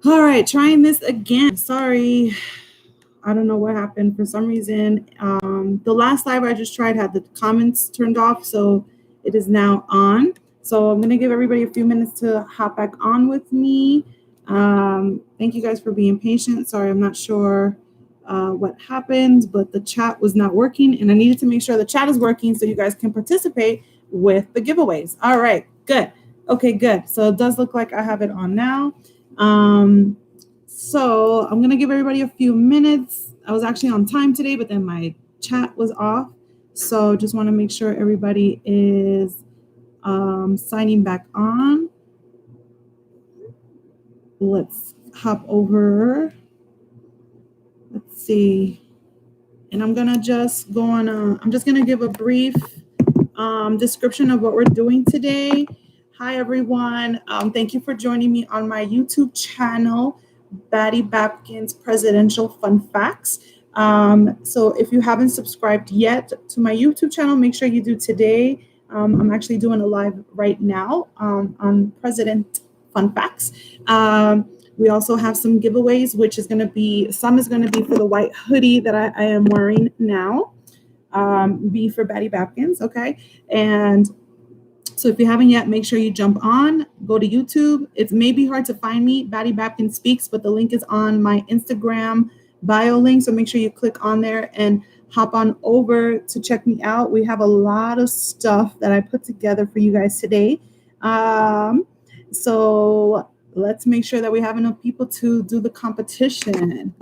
All right, trying this again. Sorry. I don't know what happened. For some reason, the last live I just tried had the comments turned off, so it is now on. So I'm gonna give everybody a few minutes to hop back on with me. Thank you guys for being patient. Sorry, I'm not sure what happened, but the chat was not working, and I needed to make sure the chat is working so you guys can participate with the giveaways. All right, good. Okay, good. So it does look like I have it on now. So I'm gonna give everybody a few minutes. I was actually on time today, but then my chat was off. So just want to make sure everybody is signing back on. Let's hop over. Let's see. And I'm gonna just go on. I'm just gonna give a brief description of what we're doing today. Hi everyone. Thank you for joining me on my YouTube channel, Baddie Babkins Presidential Fun Facts. So if you haven't subscribed yet to my YouTube channel, make sure you do today. I'm actually doing a live right now on President Fun Facts. We also have some giveaways, which is going to be, some is going to be for the white hoodie that I am wearing now. B for Baddie Babkins, okay? And so if you haven't yet, make sure you jump on, go to YouTube. It may be hard to find me, Baddie Babkins Speaks, but the link is on my Instagram bio link. So make sure you click on there and hop on over to check me out. We have a lot of stuff that I put together for you guys today. So let's make sure that we have enough people to do the competition.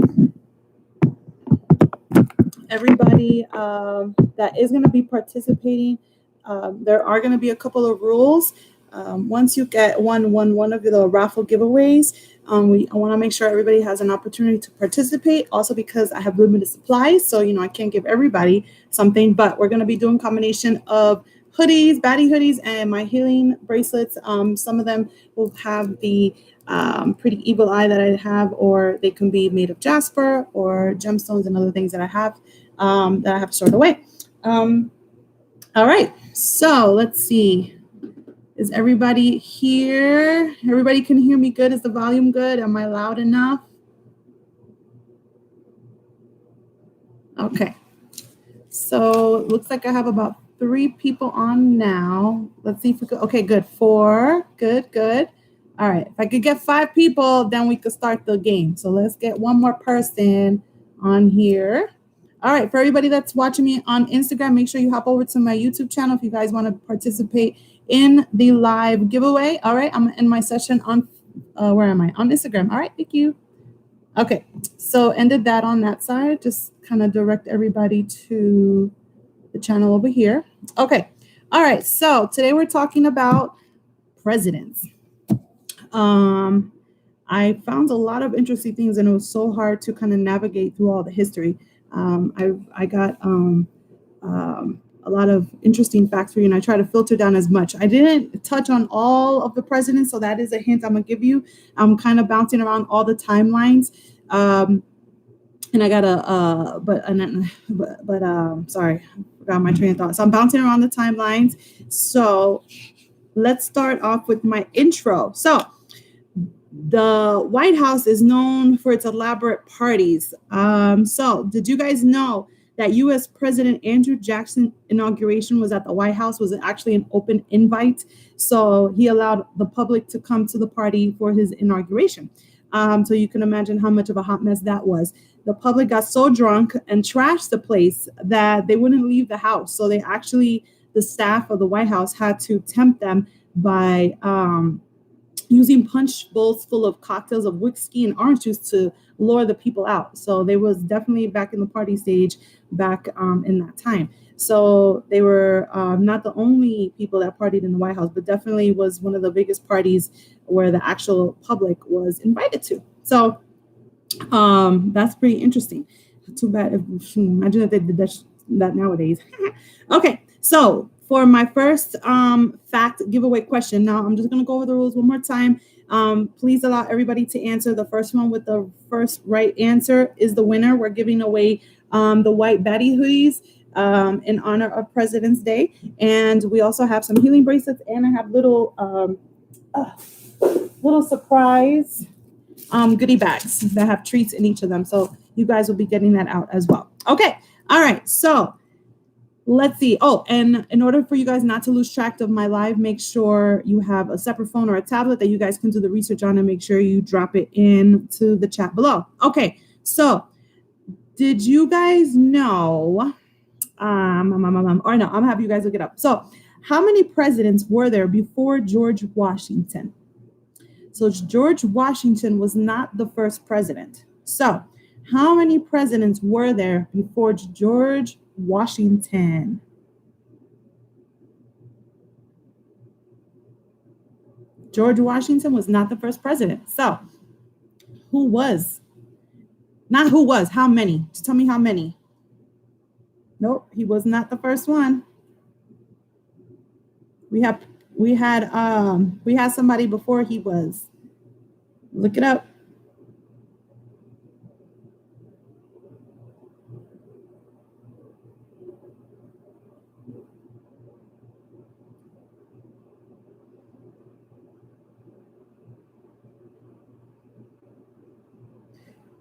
Everybody that is going to be participating, there are going to be a couple of rules. Once you get one of the raffle giveaways, I want to make sure everybody has an opportunity to participate. Also, because I have limited supplies, so I can't give everybody something. But we're going to be doing a combination of hoodies, Baddie hoodies, and my healing bracelets. Some of them will have the pretty evil eye that I have, or they can be made of jasper or gemstones and other things that I have stored away. All right, so let's see. Is everybody here? Everybody can hear me good? Is the volume good? Am I loud enough? Okay. So it looks like I have about 3 people on now. Let's see if we could. Okay, good. 4. Good. All right. If I could get 5 people, then we could start the game. So let's get one more person on here. All right. For everybody that's watching me on Instagram, make sure you hop over to my YouTube channel if you guys want to participate in the live giveaway. All right. I'm in my session on, where am I? On Instagram. All right. Thank you. Okay. So ended that on that side. Just kind of direct everybody to the channel over here. Okay. All right. So today we're talking about presidents. I found a lot of interesting things, and it was so hard to kind of navigate through all the history. I got a lot of interesting facts for you, and I try to filter down as much. I didn't touch on all of the presidents, so that is a hint I'm gonna give you. I'm kind of bouncing around all the timelines. And I got sorry, I forgot my train of thought. So I'm bouncing around the timelines. So let's start off with my intro. So the White House is known for its elaborate parties. So did you guys know that U.S. President Andrew Jackson's inauguration was at the White House, was actually an open invite? So he allowed the public to come to the party for his inauguration. So you can imagine how much of a hot mess that was. The public got so drunk and trashed the place that they wouldn't leave the house. So they actually, the staff of the White House had to tempt them by using punch bowls full of cocktails of whiskey and orange juice to lure the people out. So they was definitely back in the party stage back in that time. So they were not the only people that partied in the White House, but definitely was one of the biggest parties where the actual public was invited to. So that's pretty interesting. Too bad. Imagine if they did that nowadays. Okay, so for my first fact giveaway question, now I'm just going to go over the rules one more time. Please allow everybody to answer. The first one with the first right answer is the winner. We're giving away the white Baddie hoodies in honor of President's Day. And we also have some healing bracelets, and I have little surprise goodie bags that have treats in each of them. So you guys will be getting that out as well. Okay. All right. So let's see. Oh, and in order for you guys not to lose track of my live, make sure you have a separate phone or a tablet that you guys can do the research on, and make sure you drop it into the chat below. Okay. So did you guys know, or no, I'm gonna have you guys look it up. So how many presidents were there before George Washington? So George Washington was not the first president. So how many presidents were there before George Washington? George Washington was not the first president. So who was? Not who was, how many? Just tell me how many. Nope, he was not the first one. We had somebody before he was. Look it up.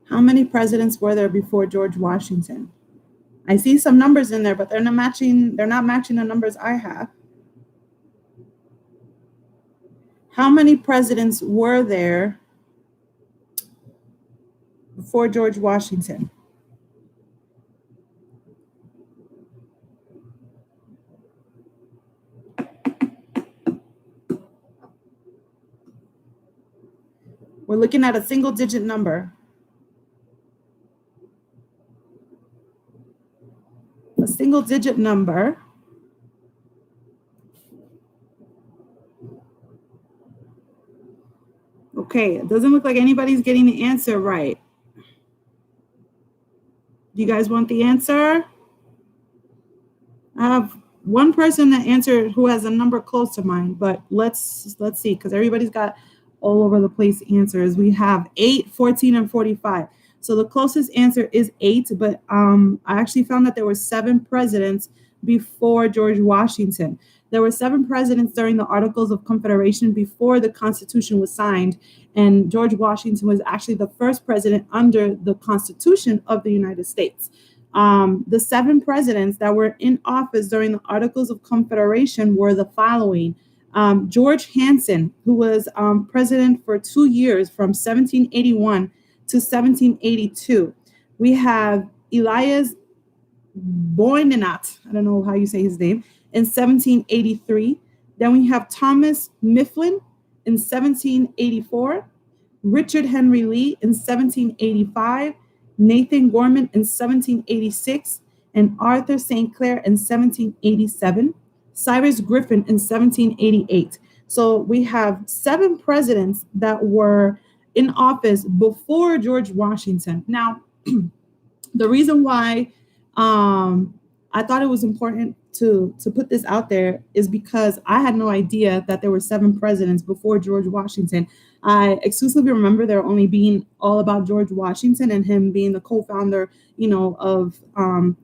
How many presidents were there before George Washington? I see some numbers in there, but they're not matching the numbers I have. How many presidents were there before George Washington? We're looking at a single digit number. A single digit number. Okay, it doesn't look like anybody's getting the answer right. Do you guys want the answer? I have one person that answered who has a number close to mine, but let's see, because everybody's got all over the place answers. We have 8, 14, and 45. So the closest answer is 8, but I actually found that there were 7 presidents before George Washington. There were 7 presidents during the Articles of Confederation before the Constitution was signed, and George Washington was actually the first president under the Constitution of the United States. The 7 presidents that were in office during the Articles of Confederation were the following. George Hanson, who was president for 2 years from 1781 to 1782. We have Elias Boynenot, I don't know how you say his name, in 1783. Then we have Thomas Mifflin in 1784, Richard Henry Lee in 1785, Nathan Gorman in 1786, and Arthur St. Clair in 1787, Cyrus Griffin in 1788. So we have 7 presidents that were in office before George Washington. Now, the reason why I thought it was important to put this out there is because I had no idea that there were 7 presidents before George Washington. I exclusively remember there only being all about George Washington and him being the co-founder, of the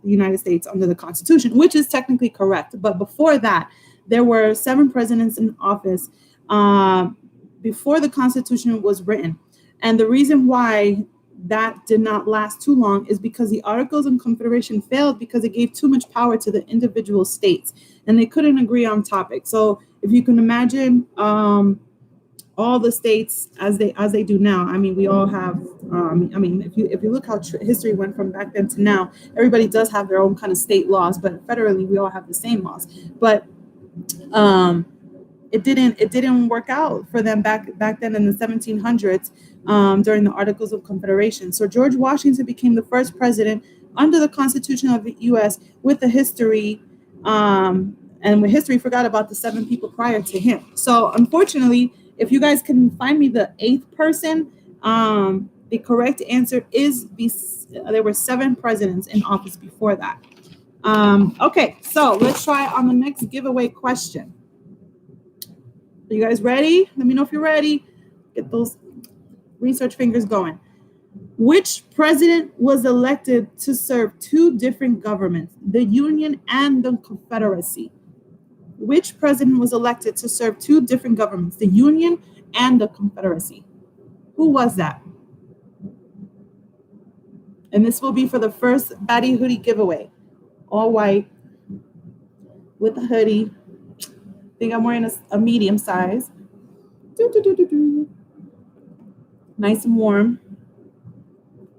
United States under the Constitution, which is technically correct. But before that, there were 7 presidents in office before the Constitution was written. And the reason why that did not last too long is because the Articles of Confederation failed because it gave too much power to the individual states, and they couldn't agree on topics. So if you can imagine all the states as they do now, I mean, we all have, if you look how history went from back then to now, everybody does have their own kind of state laws, but federally we all have the same laws. But it didn't work out for them back then in the 1700s during the Articles of Confederation. So George Washington became the first president under the Constitution of the U.S. with the history, and with history forgot about the 7 people prior to him. So unfortunately, if you guys can find me the 8th person, the correct answer is there were 7 presidents in office before that. Okay, so let's try on the next giveaway question. Are you guys ready? Let me know if you're ready. Get those research fingers going. Which president was elected to serve 2 different governments, the Union and the Confederacy? Which president was elected to serve 2 different governments, the Union and the Confederacy? Who was that? And this will be for the first Baddie hoodie giveaway. All white with a hoodie. I think I'm wearing a medium size. Nice and warm.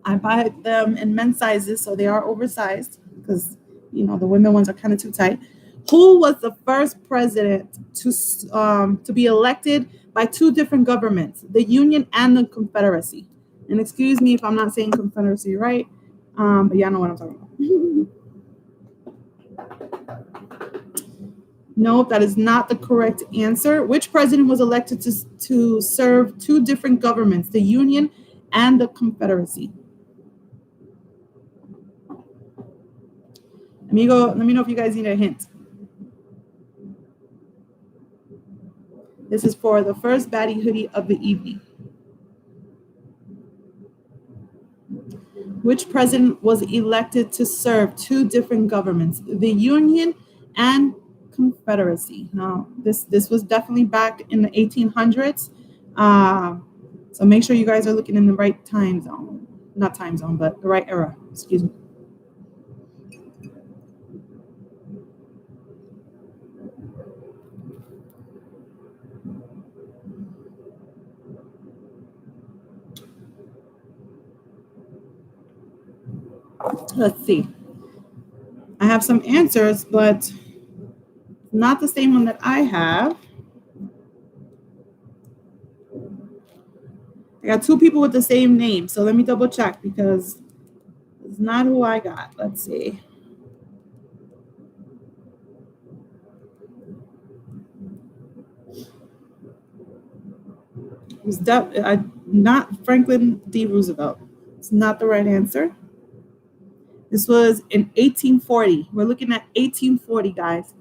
I buy them in men's sizes, so they are oversized because, the women ones are kind of too tight. Who was the first president to be elected by two different governments, the Union and the Confederacy? And excuse me if I'm not saying Confederacy right, but y'all know what I'm talking about. Nope, that is not the correct answer. Which president was elected to serve two different governments, the Union and the Confederacy? Let me know if you guys need a hint. This is for the first Baddie hoodie of the evening. Which president was elected to serve two different governments, the Union and Confederacy? Now, this was definitely back in the 1800s. So make sure you guys are looking in the right time zone. Not time zone, but the right era. Excuse me. Let's see. I have some answers, but not the same one that I have. I got two people with the same name, so let me double check because it's not who I got. Let's see. It was not Franklin D. Roosevelt. It's not the right answer. This was in 1840. We're looking at 1840, guys.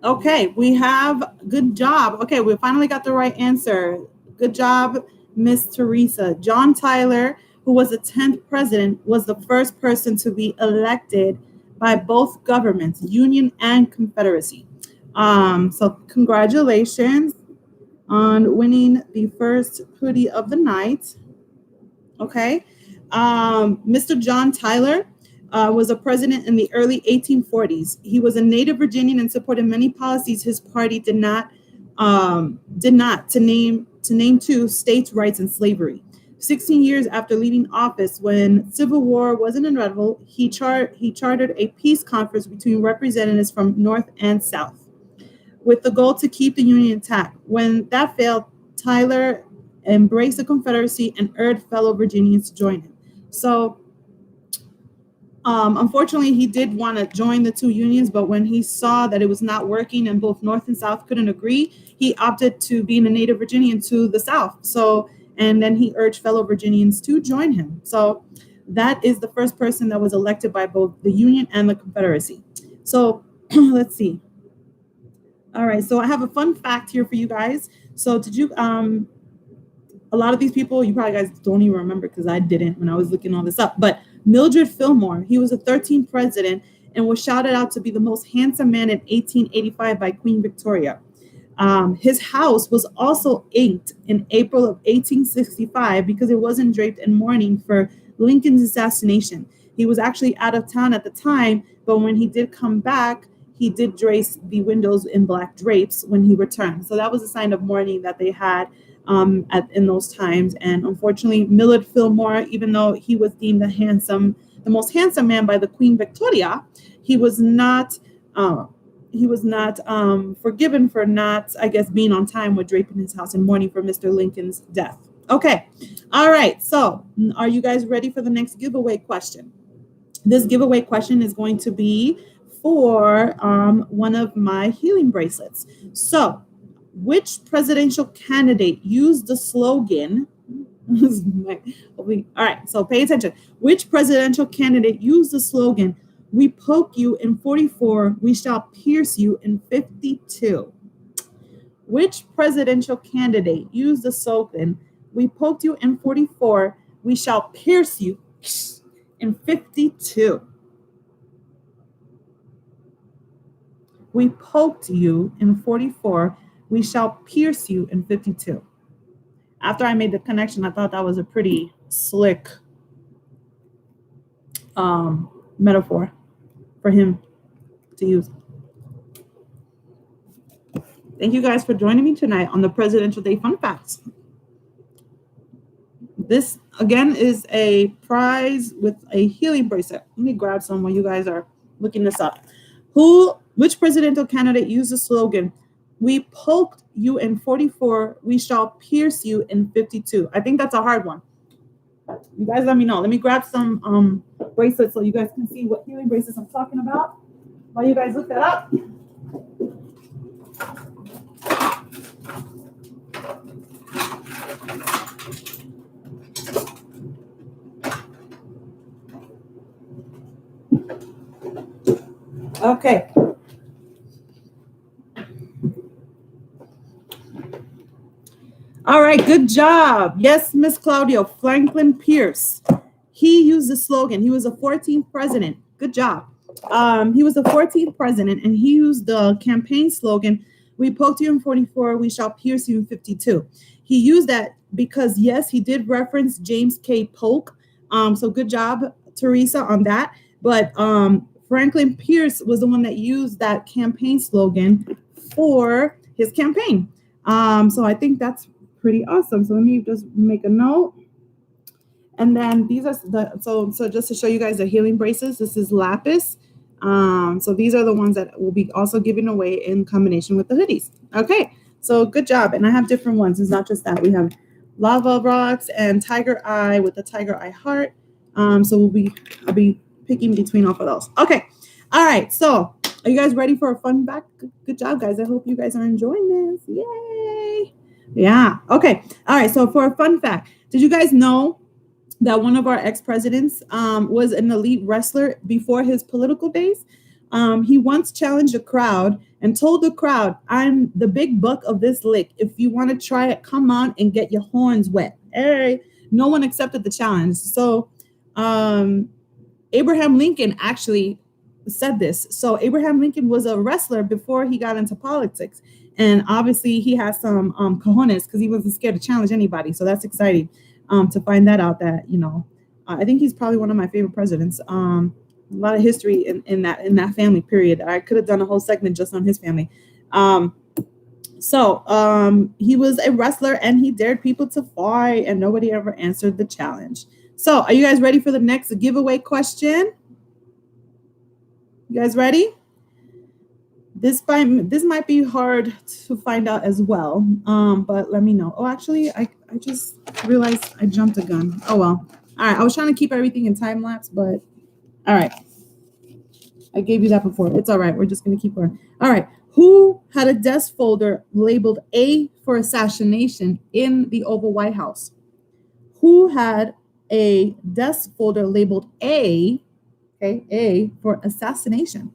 Okay, we have, good job. Okay, we finally got the right answer. Good job, Miss Teresa. John Tyler, who was the 10th president, was the first person to be elected by both governments, Union and Confederacy. So congratulations on winning the first hoodie of the night. Okay. Mr. John Tyler was a president in the early 1840s. He was a native Virginian and supported many policies his party did not to name two, states' rights and slavery. 16 years after leaving office, when Civil War was inevitable, he chartered a peace conference between representatives from North and South, with the goal to keep the Union intact. When that failed, Tyler embraced the Confederacy and urged fellow Virginians to join him. So, unfortunately, he did want to join the two unions, but when he saw that it was not working and both North and South couldn't agree, he opted to be a native Virginian to the South. So, and then he urged fellow Virginians to join him. So that is the first person that was elected by both the Union and the Confederacy. So let's see. All right, so I have a fun fact here for you guys. So did you, a lot of these people, you probably guys don't even remember because I didn't when I was looking all this up, but Mildred Fillmore, he was the 13th president and was shouted out to be the most handsome man in 1885 by Queen Victoria. His house was also inked in April of 1865 because it wasn't draped in mourning for Lincoln's assassination. He was actually out of town at the time, but when he did come back, he did drape the windows in black drapes when he returned. So that was a sign of mourning that they had in those times. And unfortunately, Millard Fillmore, even though he was deemed the most handsome man by the Queen Victoria, he was not forgiven for not, I guess, being on time with draping his house and mourning for Mr. Lincoln's death. Okay. All right. So are you guys ready for the next giveaway question? This giveaway question is going to be for one of my healing bracelets. So Which presidential candidate used the slogan? All right, so pay attention. Which presidential candidate used the slogan, "We poke you in 44, we shall pierce you in 52"? Which presidential candidate used the slogan, "We poked you in 44, we shall pierce you in 52"? We poked you in 44, we shall pierce you in 52. After I made the connection, I thought that was a pretty slick metaphor for him to use. Thank you guys for joining me tonight on the Presidential Day Fun Facts. This, again, is a prize with a healing bracelet. Let me grab some while you guys are looking this up. Which presidential candidate used the slogan, "We poked you in 44, we shall pierce you in 52"? I think that's a hard one. You guys let me know. Let me grab some bracelets so you guys can see what healing bracelets I'm talking about while you guys look that up. Okay. All right, good job. Yes, Miss Claudio, Franklin Pierce. He used the slogan. He was the 14th president. Good job. He was the 14th president, and he used the campaign slogan, "We poked you in 44, we shall pierce you in 52." He used that because, yes, he did reference James K. Polk. So good job, Teresa, on that. But Franklin Pierce was the one that used that campaign slogan for his campaign. So I think that's pretty awesome. So let me just make a note. And then these are so just to show you guys the healing bracelets, this is lapis. So these are the ones that will be also given away in combination with the hoodies. Okay, so good job. And I have different ones. It's not just that. We have lava rocks and tiger eye with the tiger eye heart. So I'll be picking between off of those. Okay, all right. So are you guys ready for a fun fact? Good job, guys. I hope you guys are enjoying this. Yay! Yeah. Okay. All right. So for a fun fact, did you guys know that one of our ex-presidents was an elite wrestler before his political days? He once challenged a crowd and told the crowd, "I'm the big buck of this lick. If you want to try it, come on and get your horns wet." Hey, no one accepted the challenge. So Abraham Lincoln actually said this. So Abraham Lincoln was a wrestler before he got into politics. And obviously he has some cojones because he wasn't scared to challenge anybody. So that's exciting to find that out, that, I think he's probably one of my favorite presidents. A lot of history in that family period. I could have done a whole segment just on his family. So he was a wrestler and he dared people to fight and nobody ever answered the challenge. So are you guys ready for the next giveaway question? You guys ready? This might be hard to find out as well, but let me know. Oh, actually, I just realized I jumped a gun. Oh, well. All right, I was trying to keep everything in time lapse, but all right. I gave you that before. It's all right. We're just going to keep going. All right. Who had a desk folder labeled A for assassination in the Oval White House? Who had a desk folder labeled A, okay, A for assassination?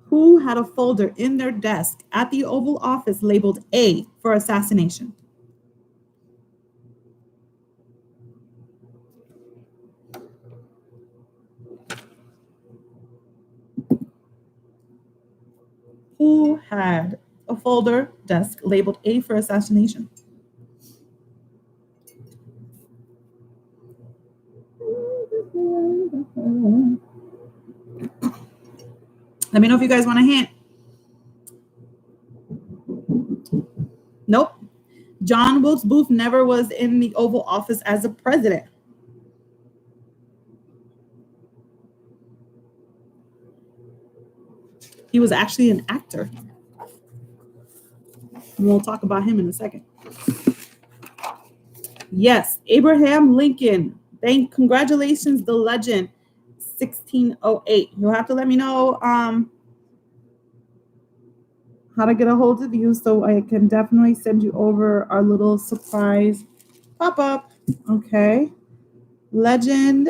Who had a folder in their desk at the Oval Office labeled A for assassination? Who had a folder desk labeled A for assassination? Let me know if you guys want a hint. Nope. John Wilkes Booth never was in the Oval Office as a president. He was actually an actor. And we'll talk about him in a second. Yes, Abraham Lincoln. Congratulations, the legend. 1608. You'll have to let me know how to get a hold of you so I can definitely send you over our little surprise pop-up. Okay. Legend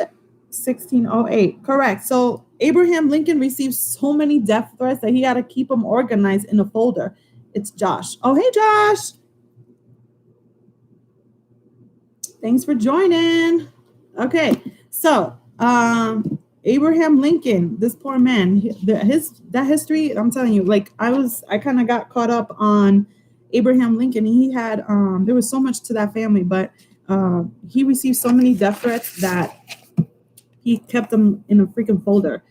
1608. Correct. So Abraham Lincoln received so many death threats that he had to keep them organized in a folder. It's Josh. Oh, hey, Josh. Thanks for joining. Okay. So, Abraham Lincoln, this poor man, that history, I'm telling you, like I kind of got caught up on Abraham Lincoln. He had, there was so much to that family, but he received so many death threats that he kept them in a freaking folder.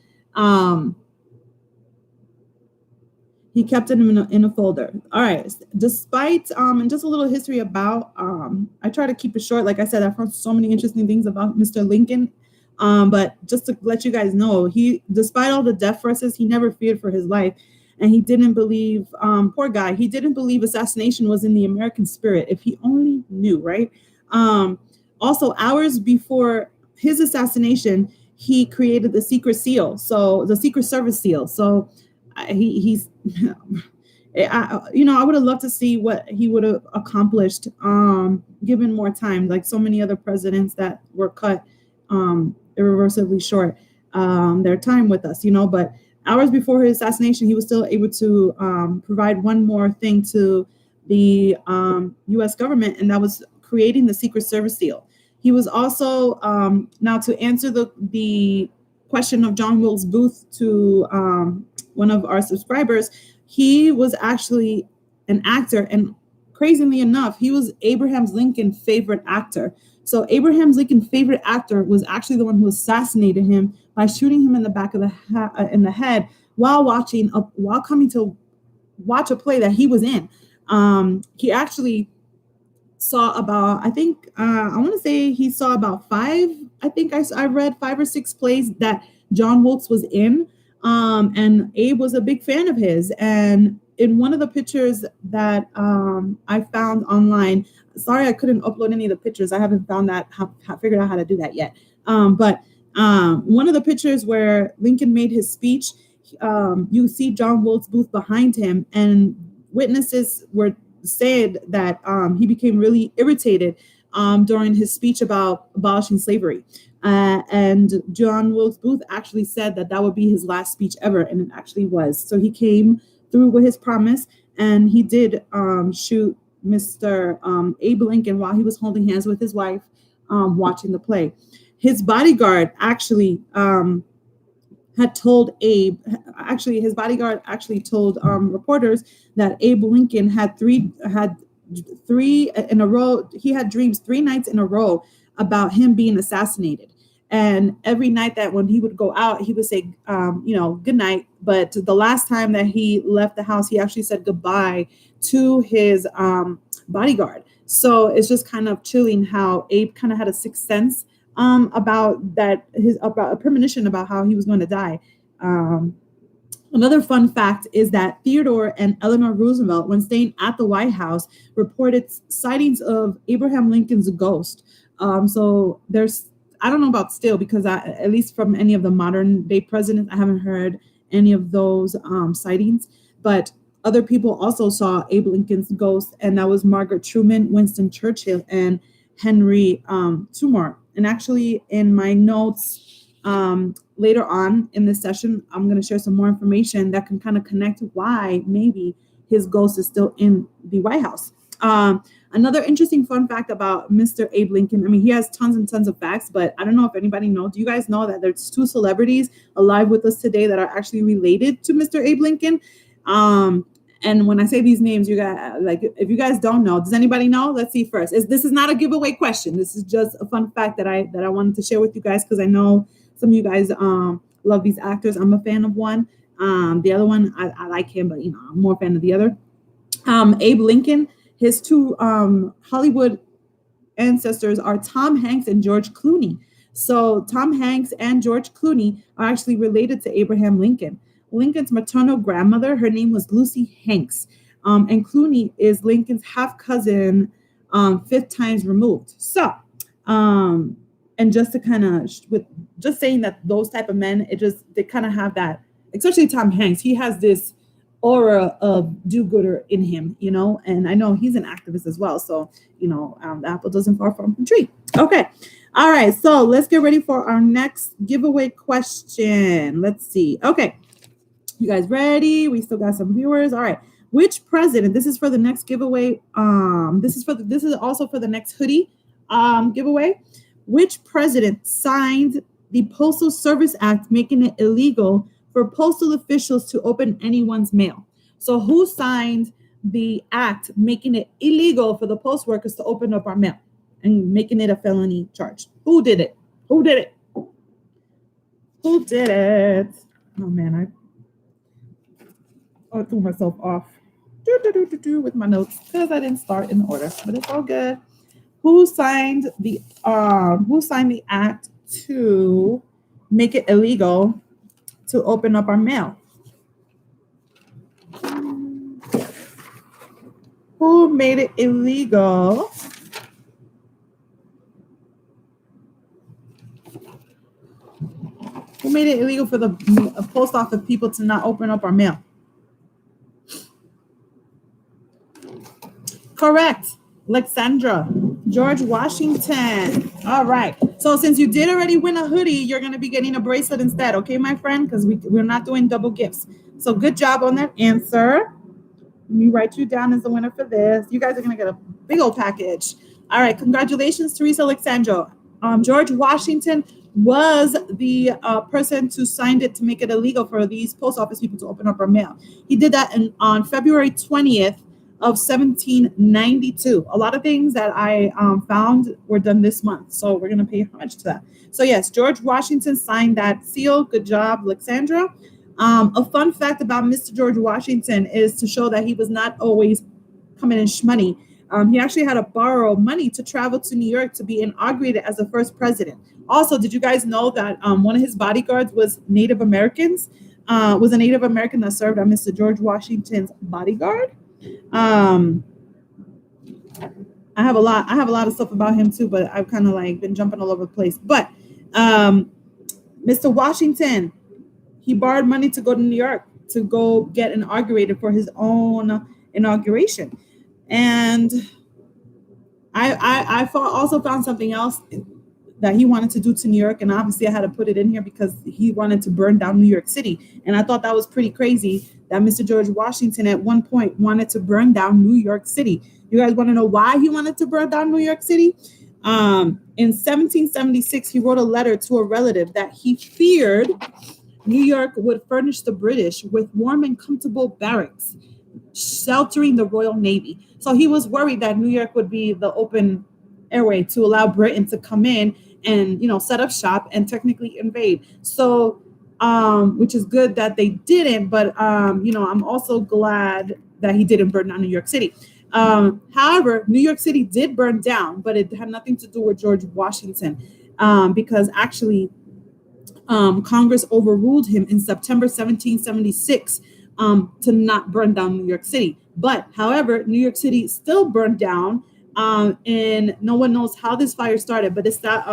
He kept it in a folder. All right. Despite, and just a little history about, I try to keep it short. Like I said, I've heard so many interesting things about Mr. Lincoln. But just to let you guys know, despite all the death threats, he never feared for his life. And he didn't believe, poor guy, he didn't believe assassination was in the American spirit. If he only knew, right? Also, hours before his assassination, he created the secret seal. So the Secret Service seal. So he's, I would have loved to see what he would have accomplished, given more time, like so many other presidents that were cut irreversibly short their time with us, but hours before his assassination, he was still able to provide one more thing to the U.S. government, and that was creating the Secret Service seal. He was also, now to answer the question of John Wilkes Booth to one of our subscribers, he was actually an actor, and crazily enough, he was Abraham Lincoln's favorite actor. So Abraham Lincoln's favorite actor was actually the one who assassinated him by shooting him in the back of in the head while coming to watch a play that he was in. He actually saw about, I think, I want to say he saw about five. I think I read 5 or 6 plays that John Wilkes was in. And Abe was a big fan of his. And in one of the pictures that I found online, sorry I couldn't upload any of the pictures. I haven't found that, figured out how to do that yet. But one of the pictures where Lincoln made his speech, you see John Wilkes Booth behind him, and witnesses were said that he became really irritated during his speech about abolishing slavery. And John Wilkes Booth actually said that would be his last speech ever, and it actually was. So he came through with his promise, and he did shoot Mr. Abe Lincoln while he was holding hands with his wife, watching the play. His bodyguard actually had told Abe, his bodyguard actually told reporters that Abe Lincoln had three in a row. He had dreams 3 nights in a row about him being assassinated. And every night that when he would go out, he would say, good night. But the last time that he left the house, he actually said goodbye to his bodyguard. So it's just kind of chilling how Abe kind of had a sixth sense about that, about a premonition about how he was going to die. Another fun fact is that Theodore and Eleanor Roosevelt, when staying at the White House, reported sightings of Abraham Lincoln's ghost. So I don't know about still, because at least from any of the modern day presidents, I haven't heard any of those sightings. But other people also saw Abe Lincoln's ghost, and that was Margaret Truman, Winston Churchill, and Henry Seymour. And actually, in my notes later on in this session, I'm going to share some more information that can kind of connect why maybe his ghost is still in the White House. Another interesting fun fact about Mr. Abe Lincoln, I mean, he has tons and tons of facts, but I don't know if anybody knows. Do you guys know that there's 2 celebrities alive with us today that are actually related to Mr. Abe Lincoln? And when I say these names, you guys, like, if you guys don't know, does anybody know? Let's see first. This is not a giveaway question. This is just a fun fact that I wanted to share with you guys, because I know some of you guys love these actors. I'm a fan of one. The other one, I like him, but I'm more a fan of the other. Abe Lincoln, his 2 Hollywood ancestors are Tom Hanks and George Clooney. So Tom Hanks and George Clooney are actually related to Abraham Lincoln. Lincoln's maternal grandmother, her name was Lucy Hanks, and Clooney is Lincoln's half cousin, 5th times removed. So, and And just to kind of with just saying that those type of men, they kind of have that, especially Tom Hanks. He has this aura of do-gooder in him, and I know he's an activist as well. So, the apple doesn't fall from the tree. Okay. All right. So let's get ready for our next giveaway question. Let's see. Okay. You guys ready? We still got some viewers. All right. Which president? This is for the next giveaway. This is also for the next hoodie giveaway. Which president signed the Postal Service Act, making it illegal for postal officials to open anyone's mail? So who signed the act making it illegal for the post workers to open up our mail and making it a felony charge? Who did it? Who did it? Who did it? Oh man, I threw myself off with my notes because I didn't start in order, but it's all good. Who signed the act to make it illegal to open up our mail? Who made it illegal? Who made it illegal for the post office people to not open up our mail? Correct. Alexandra. George Washington. All right. So since you did already win a hoodie, you're going to be getting a bracelet instead. Okay, my friend? Because we're not doing double gifts. So good job on that answer. Let me write you down as the winner for this. You guys are going to get a big old package. All right. Congratulations, Teresa Alexandra. George Washington was the person who signed it to make it illegal for these post office people to open up our mail. He did that on February 20th of 1792. A lot of things that I found were done this month. So we're going to pay homage to that. So yes, George Washington signed that seal. Good job, Alexandra. A fun fact about Mr. George Washington is to show that he was not always coming in shmoney. He actually had to borrow money to travel to New York to be inaugurated as the first president. Also, did you guys know that one of his bodyguards was Native Americans? Was a Native American that served as Mr. George Washington's bodyguard. I have a lot of stuff about him too, but I've kind of like been jumping all over the place. But Mr. Washington, he borrowed money to go to New York to go get inaugurated for his own inauguration. And I also found something else that he wanted to do to New York, and obviously I had to put it in here because he wanted to burn down New York City. And I thought that was pretty crazy that Mr. George Washington at one point wanted to burn down New York City. You guys want to know why he wanted to burn down New York City? In 1776, he wrote a letter to a relative that he feared New York would furnish the British with warm and comfortable barracks, sheltering the Royal Navy. So he was worried that New York would be the open airway to allow Britain to come in and, set up shop and technically invade. So, which is good that they didn't, but, I'm also glad that he didn't burn down New York City. However, New York City did burn down, but it had nothing to do with George Washington, because actually Congress overruled him in September 1776 to not burn down New York City. But however, New York City still burned down, and no one knows how this fire started, but it's that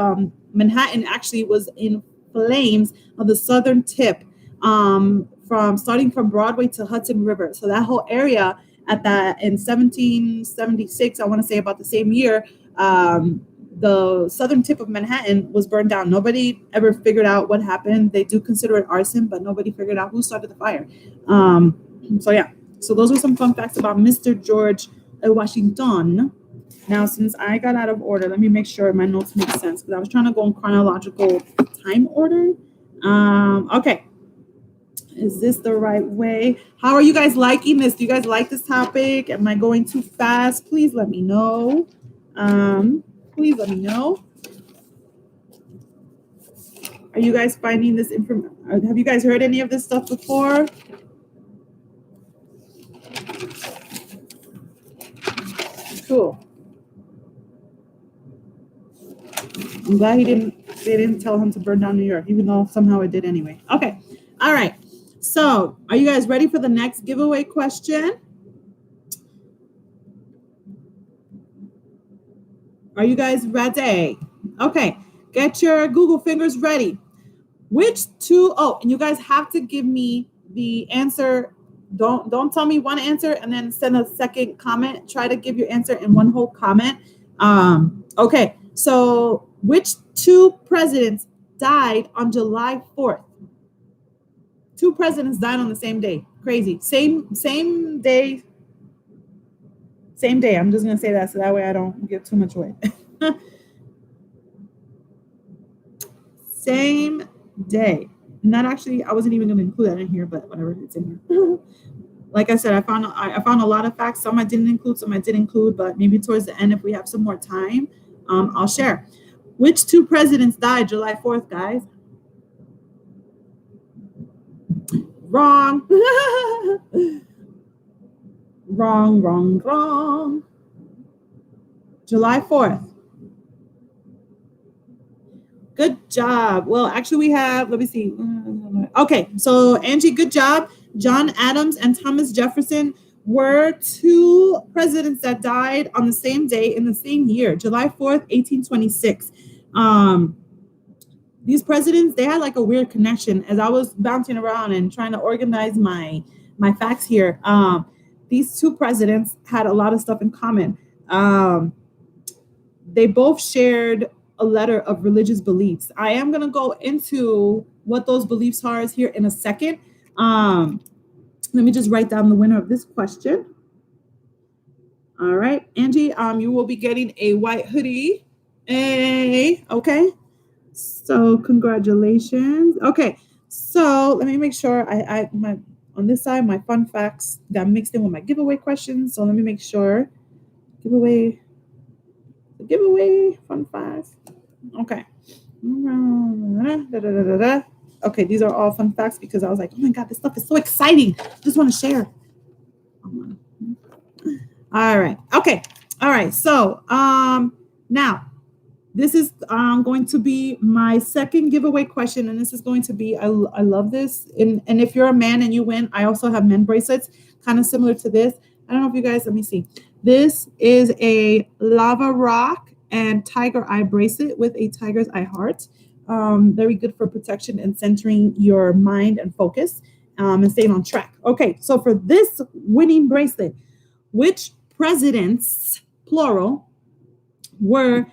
Manhattan actually was in flames of the southern tip, from starting from Broadway to Hudson River. So that whole area in 1776, I want to say about the same year, the southern tip of Manhattan was burned down. Nobody ever figured out what happened. They do consider it arson, but nobody figured out who started the fire. So those are some fun facts about Mr. George Washington. Now, since I got out of order, let me make sure my notes make sense, because I was trying to go in chronological time order. Okay. Is this the right way? How are you guys liking this? Do you guys like this topic? Am I going too fast? Please let me know. Please let me know. Are you guys finding this information? Have you guys heard any of this stuff before? Cool. I'm glad they didn't tell him to burn down New York, even though somehow it did anyway. Okay. All right. So are you guys ready for the next giveaway question? Are you guys ready? Okay. Get your Google fingers ready. Which two? Oh, and you guys have to give me the answer. Don't tell me one answer and then send a second comment. Try to give your answer in one whole comment. Okay. So which two presidents died on July 4th? Two presidents died on the same day. Crazy. Same day. Same day. I'm just gonna say that so that way I don't give too much away. Same day. Not actually, I wasn't even going to include that in here, but whatever, it's in here. Like I said, I found a lot of facts. Some I didn't include, some I did include, but maybe towards the end, if we have some more time, I'll share. Which two presidents died July 4th, guys? Wrong. Wrong. July 4th. Good job. Well, actually, we have, let me see. Okay, so Angie, good job. John Adams and Thomas Jefferson were two presidents that died on the same day in the same year, July 4th, 1826. These presidents, they had like a weird connection. As I was bouncing around and trying to organize my facts here, these two presidents had a lot of stuff in common. They both shared a letter of religious beliefs. I am going to go into what those beliefs are here in a second. Let me just write down the winner of this question. All right, Angie, you will be getting a white hoodie. Okay. So congratulations. Okay, so let me make sure on this side, my fun facts got mixed in with my giveaway questions. So let me make sure. Giveaway, fun facts. Okay. Okay, these are all fun facts because I was like, oh my God, this stuff is so exciting. I just want to share. All right. Okay. All right. So now this is going to be my second giveaway question. And this is going to be, I love this. And if you're a man and you win, I also have men bracelets, kind of similar to this. I don't know if you guys, let me see. This is a lava rock and tiger eye bracelet with a tiger's eye heart. Very good for protection and centering your mind and focus and staying on track. Okay, so for this winning bracelet, which presidents, plural, were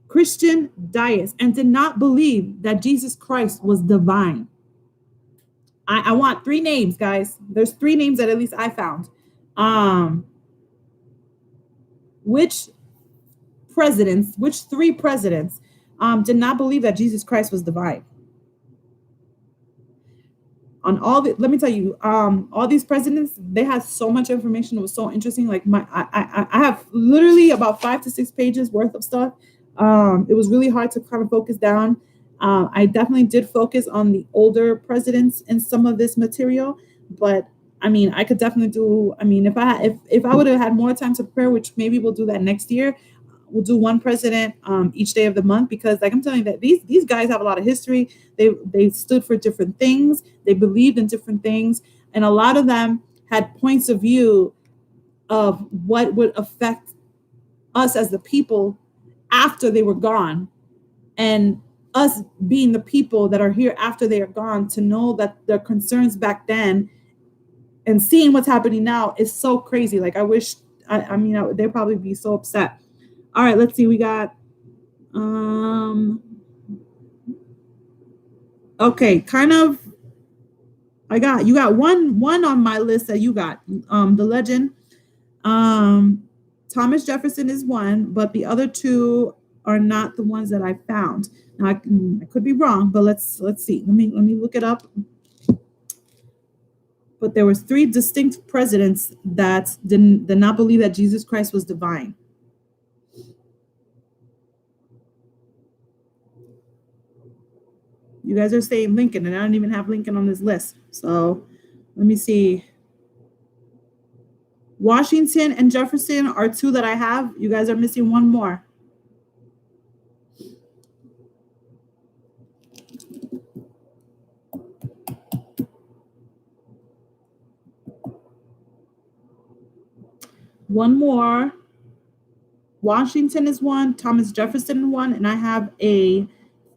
Christian deists and did not believe that Jesus Christ was divine? I want three names, guys. There's three names that at least I found. Which three presidents did not believe that Jesus Christ was divine? Let me tell you, all these presidents, they had so much information. It was so interesting. Like I have literally about 5 to 6 pages worth of stuff. It was really hard to kind of focus down. I definitely did focus on the older presidents in some of this material, but I mean, I could definitely do. I mean, if I would have had more time to prepare, which maybe we'll do that next year, we'll do one president each day of the month, because like I'm telling you that these guys have a lot of history. They stood for different things. They believed in different things, and a lot of them had points of view of what would affect us as the people after they were gone, and us being the people that are here after they are gone, to know that their concerns back then and seeing what's happening now is so crazy. Like I wish, they'd probably be so upset. All right, let's see. We got, okay, kind of, you got one on my list that you got, the legend, Thomas Jefferson is one, but the other two are not the ones that I found. Now I could be wrong, but let's see. Let me look it up. But there was 3 distinct presidents that did not believe that Jesus Christ was divine. You guys are saying Lincoln, and I don't even have Lincoln on this list. So let me see. Washington and Jefferson are 2 that I have. You guys are missing one more. One more. Washington is 1, Thomas Jefferson 1, and I have a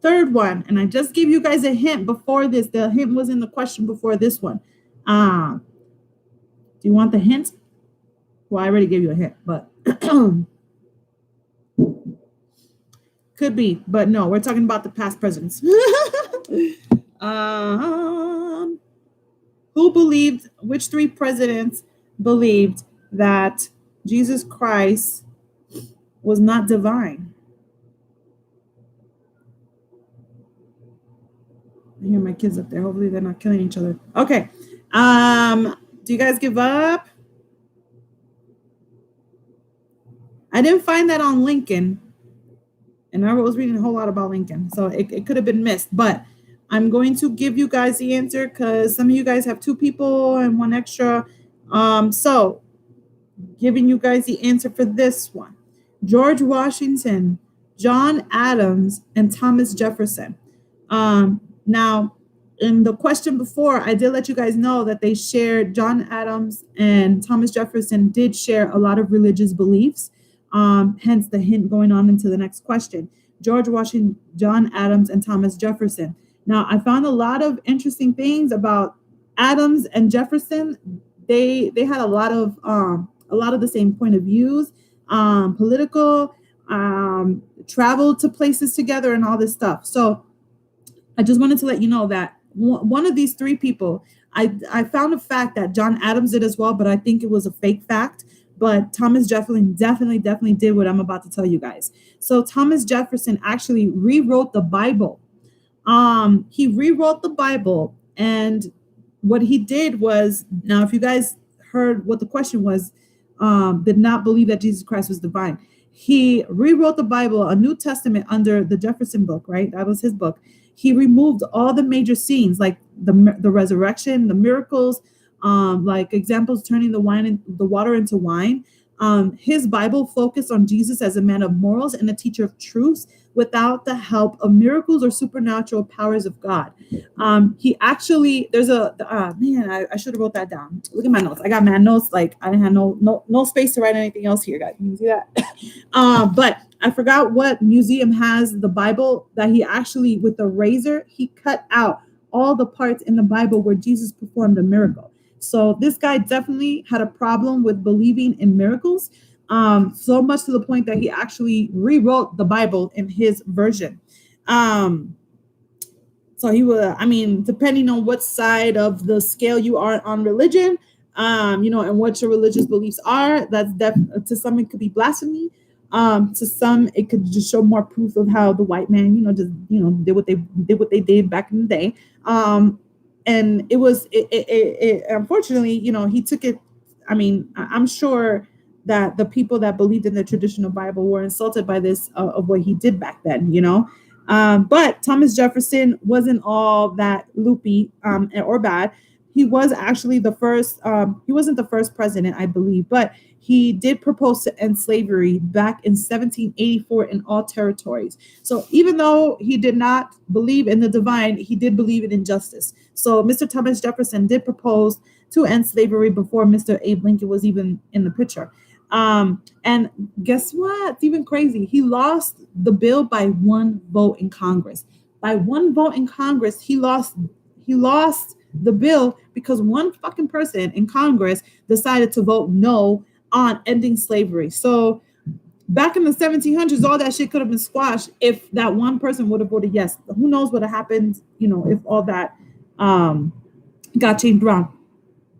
Third one, and I just gave you guys a hint before this. The hint was in the question before this one. Do you want the hint? Well, I already gave you a hint, but could be, but no, we're talking about the past presidents. Which three presidents believed that Jesus Christ was not divine? I hear my kids up there. Hopefully they're not killing each other. Okay. Do you guys give up? I didn't find that on Lincoln. And I was reading a whole lot about Lincoln, so it could have been missed. But I'm going to give you guys the answer because some of you guys have two people and one extra. So giving you guys the answer for this one. George Washington, John Adams, and Thomas Jefferson. Now, in the question before, I did let you guys know that they shared, John Adams and Thomas Jefferson did share a lot of religious beliefs. Hence the hint going on into the next question. George Washington, John Adams, and Thomas Jefferson. Now, I found a lot of interesting things about Adams and Jefferson. They had a lot of the same point of views, political, traveled to places together, and all this stuff. So I just wanted to let you know that one of these three people, I found a fact that John Adams did as well, but I think it was a fake fact. But Thomas Jefferson definitely did what I'm about to tell you guys. So Thomas Jefferson actually rewrote the Bible. He rewrote the Bible, and what he did was, now if you guys heard what the question was, did not believe that Jesus Christ was divine. He rewrote the Bible, a New Testament, under the Jefferson book, right? That was his book. He removed all the major scenes, like the resurrection, the miracles, like examples turning the water into wine. His Bible focused on Jesus as a man of morals and a teacher of truths without the help of miracles or supernatural powers of God. He actually, there's I should have wrote that down. Look at my notes. I got mad notes. Like I had no space to write anything else here, guys. You can see that? But I forgot what museum has the Bible that he actually, with a razor, he cut out all the parts in the Bible where Jesus performed a miracle. So this guy definitely had a problem with believing in miracles, so much to the point that he actually rewrote the Bible in his version. So he was, depending on what side of the scale you are on religion, and what your religious beliefs are, that's to some it could be blasphemy. To some it could just show more proof of how the white man, did what they did back in the day. And it was, unfortunately, he took it. I'm sure that the people that believed in the traditional Bible were insulted by this, of what he did back then, but Thomas Jefferson wasn't all that loopy, or bad. He was actually the first, he wasn't the first president, I believe, but he did propose to end slavery back in 1784 in all territories. So even though he did not believe in the divine, he did believe in injustice. So Mr. Thomas Jefferson did propose to end slavery before Mr. Abe Lincoln was even in the picture. And guess what? It's even crazy. He lost the bill by one vote in Congress. By one vote in Congress, he lost the bill because one fucking person in Congress decided to vote no on ending slavery. So back in the 1700s, all that shit could have been squashed if that one person would have voted yes. Who knows what happened, if all that got changed around.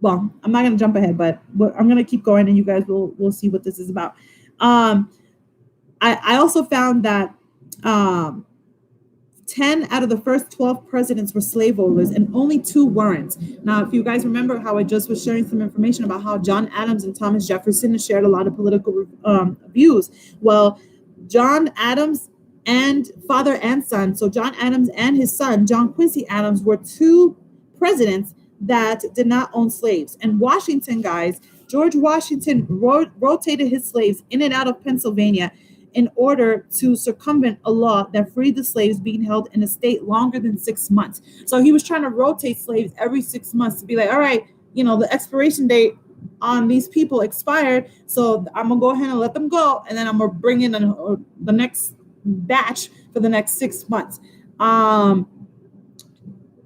Well, I'm not going to jump ahead, but I'm going to keep going and you guys will see what this is about. I also found that 10 out of the first 12 presidents were slave owners and only 2 weren't. Now, if you guys remember how I just was sharing some information about how John Adams and Thomas Jefferson shared a lot of political views. Well, John Adams and father and son, so John Adams and his son, John Quincy Adams, were 2 presidents that did not own slaves. And Washington, guys, George Washington rotated his slaves in and out of Pennsylvania in order to circumvent a law that freed the slaves being held in a state longer than 6 months. So he was trying to rotate slaves every 6 months to be like, all right, the expiration date on these people expired, so I'm gonna go ahead and let them go, and then I'm gonna bring in the next batch for the next 6 months. Um,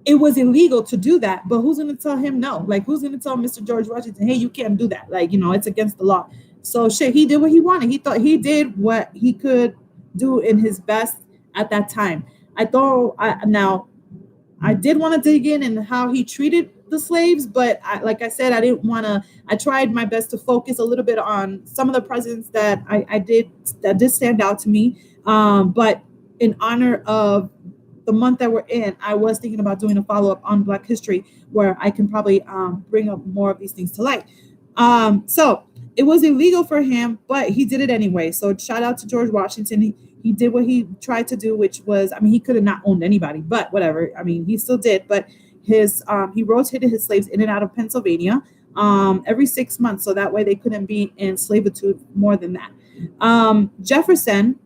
it was illegal to do that, but who's going to tell him no? Like, who's going to tell Mr. George Washington, hey, you can't do that? Like, it's against the law. So shit, he did what he wanted. He thought he did what he could do in his best at that time. Now I did want to dig in and how he treated the slaves, but like I said, I didn't want to. I tried my best to focus a little bit on some of the presidents that I did that did stand out to me. But in honor of the month that we're in, I was thinking about doing a follow up on Black History where I can probably bring up more of these things to light. So it was illegal for him, but he did it anyway. So shout out to George Washington. He did what he tried to do, which was, I mean, he could have not owned anybody, but whatever. I mean, he still did. But he rotated his slaves in and out of Pennsylvania every 6 months, so that way they couldn't be in slavitude more than that. Jefferson.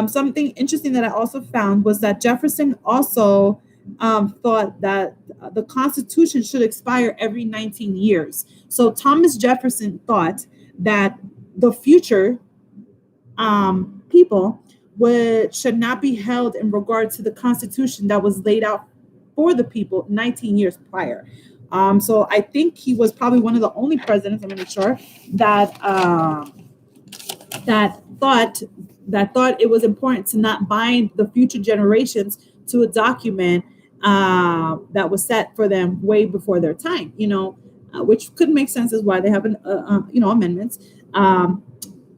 Something interesting that I also found was that Jefferson also thought that the Constitution should expire every 19 years. So Thomas Jefferson thought that the future people should not be held in regard to the Constitution that was laid out for the people 19 years prior. So I think he was probably one of the only presidents, I'm not sure, that thought it was important to not bind the future generations to a document that was set for them way before their time, which could make sense as why they have amendments.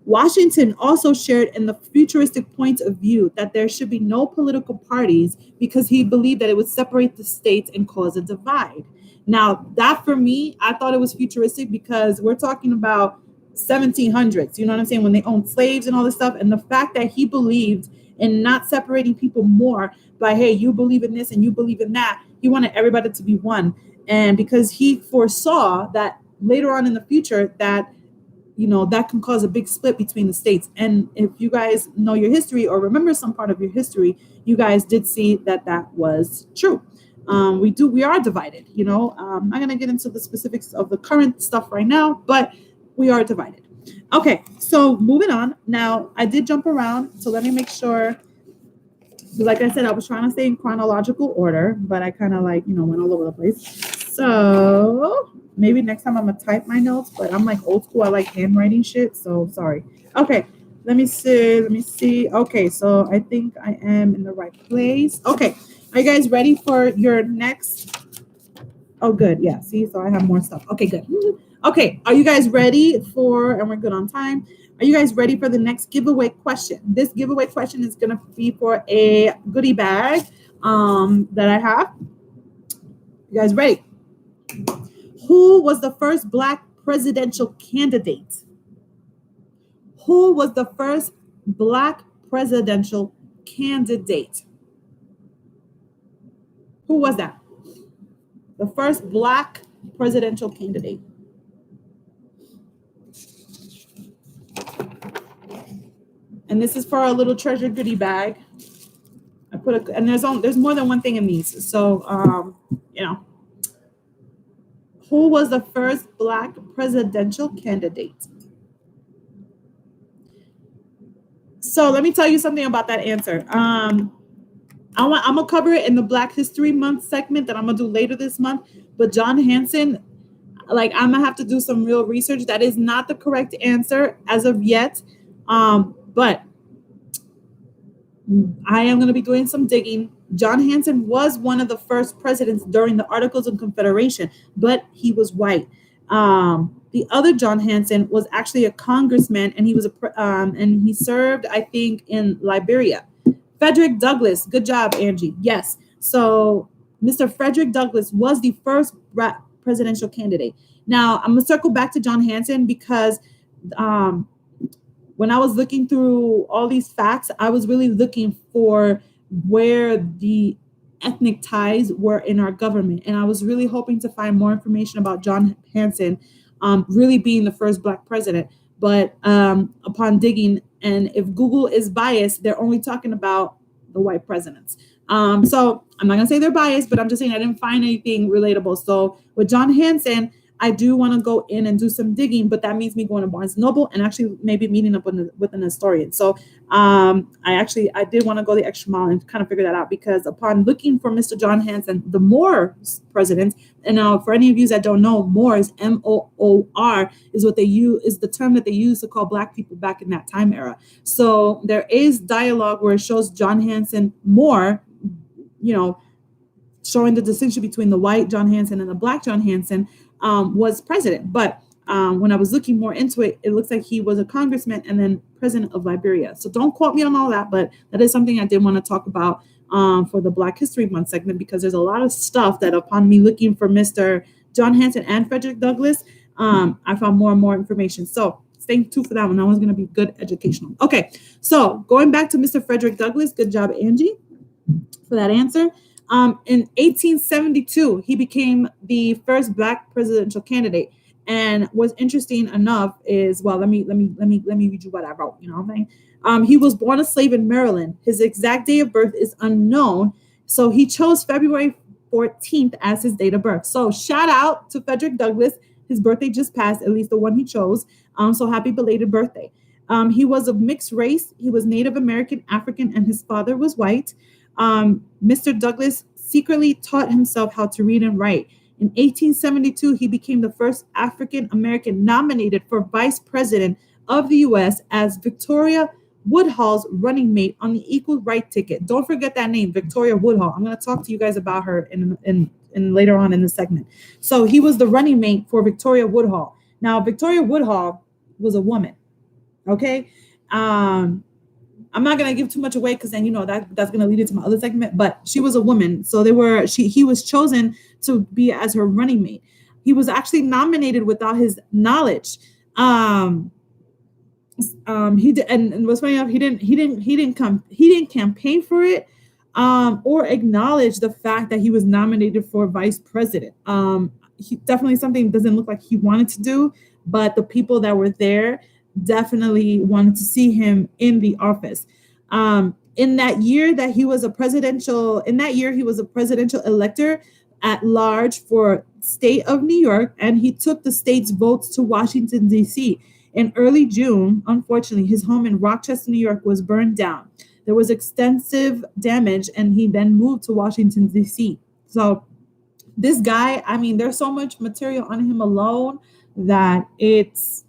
Washington also shared in the futuristic point of view that there should be no political parties because he believed that it would separate the states and cause a divide. Now, that for me, I thought it was futuristic because we're talking about 1700s, you know what I'm saying, when they owned slaves and all this stuff. And the fact that he believed in not separating people more by, hey, you believe in this and you believe in that, he wanted everybody to be one. And because he foresaw that later on in the future that that can cause a big split between the states. And if you guys know your history or remember some part of your history, you guys did see that was true. We are divided, I'm not going to get into the specifics of the current stuff right now, but we are divided. Okay, so moving on. Now, I did jump around, so let me make sure. Like I said, I was trying to stay in chronological order, but I kind of went all over the place. So maybe next time I'm going to type my notes, but I'm like old school. I like handwriting shit, so sorry. Okay, let me see. Okay, so I think I am in the right place. Okay, are you guys ready for your next? Oh, good. Yeah, see, so I have more stuff. Okay, good. Okay, are you guys ready and we're good on time. Are you guys ready for the next giveaway question? This giveaway question is going to be for a goodie bag that I have. You guys ready? Who was the first Black presidential candidate? Who was the first Black presidential candidate? Who was that? The first Black presidential candidate. And this is for our little treasure goodie bag. I put and there's more than one thing in these. So, who was the first Black presidential candidate? So let me tell you something about that answer. I'm gonna cover it in the Black History Month segment that I'm gonna do later this month. But John Hanson, I'm gonna have to do some real research. That is not the correct answer as of yet. But I am going to be doing some digging. John Hanson was one of the first presidents during the Articles of Confederation, but he was white. The other John Hanson was actually a congressman, and he was and he served, I think, in Liberia. Frederick Douglass. Good job, Angie. Yes. So Mr. Frederick Douglass was the first presidential candidate. Now, I'm going to circle back to John Hanson because when I was looking through all these facts, I was really looking for where the ethnic ties were in our government. And I was really hoping to find more information about John Hanson really being the first Black president. But upon digging, and if Google is biased, they're only talking about the white presidents. So I'm not going to say they're biased, but I'm just saying I didn't find anything relatable. So with John Hanson, I do want to go in and do some digging, but that means me going to Barnes Noble and actually maybe meeting up with an historian. So I did want to go the extra mile and kind of figure that out, because upon looking for Mr. John Hanson, the Moore president, and for any of you that don't know, Moors, Moor, is what they use, is the term that they use to call Black people back in that time era. So there is dialogue where it shows John Hanson Moore, showing the distinction between the white John Hanson and the Black John Hanson, was president. But when I was looking more into it, it looks like he was a congressman and then president of Liberia. So don't quote me on all that, but that is something I did want to talk about for the Black History Month segment, because there's a lot of stuff that upon me looking for Mr. John Hanson and Frederick Douglass, I found more and more information. So stay tuned for that one. That one's going to be good educational. Okay, so going back to Mr. Frederick Douglass, good job, Angie, for that answer. In 1872, he became the first Black presidential candidate. And what's interesting enough is, well, let me read you what I wrote. You know what I mean? He was born a slave in Maryland. His exact date of birth is unknown, so he chose February 14th as his date of birth. So shout out to Frederick Douglass. His birthday just passed, at least the one he chose. So happy belated birthday. He was of mixed race. He was Native American, African, and his father was white. Mr. Douglass secretly taught himself how to read and write. In 1872, he became the first African American nominated for vice president of the U.S. as Victoria Woodhull's running mate on the equal right ticket. Don't forget that name, Victoria Woodhull. I'm going to talk to you guys about her in later on in the segment. So he was the running mate for Victoria Woodhull. Now, Victoria Woodhull was a woman. Okay. I'm not gonna give too much away, because then that's gonna lead into my other segment. But she was a woman, so he was chosen to be as her running mate. He was actually nominated without his knowledge. He did, and what's funny enough, he didn't campaign for it, or acknowledge the fact that he was nominated for vice president. He definitely something doesn't look like he wanted to do, but the people that were there definitely wanted to see him in the office. In that year he was a presidential elector at large for state of New York, and he took the state's votes to Washington, D.C. In early June, unfortunately, his home in Rochester, New York was burned down. There was extensive damage, and he then moved to Washington, D.C. So this guy, I mean, there's so much material on him alone that it's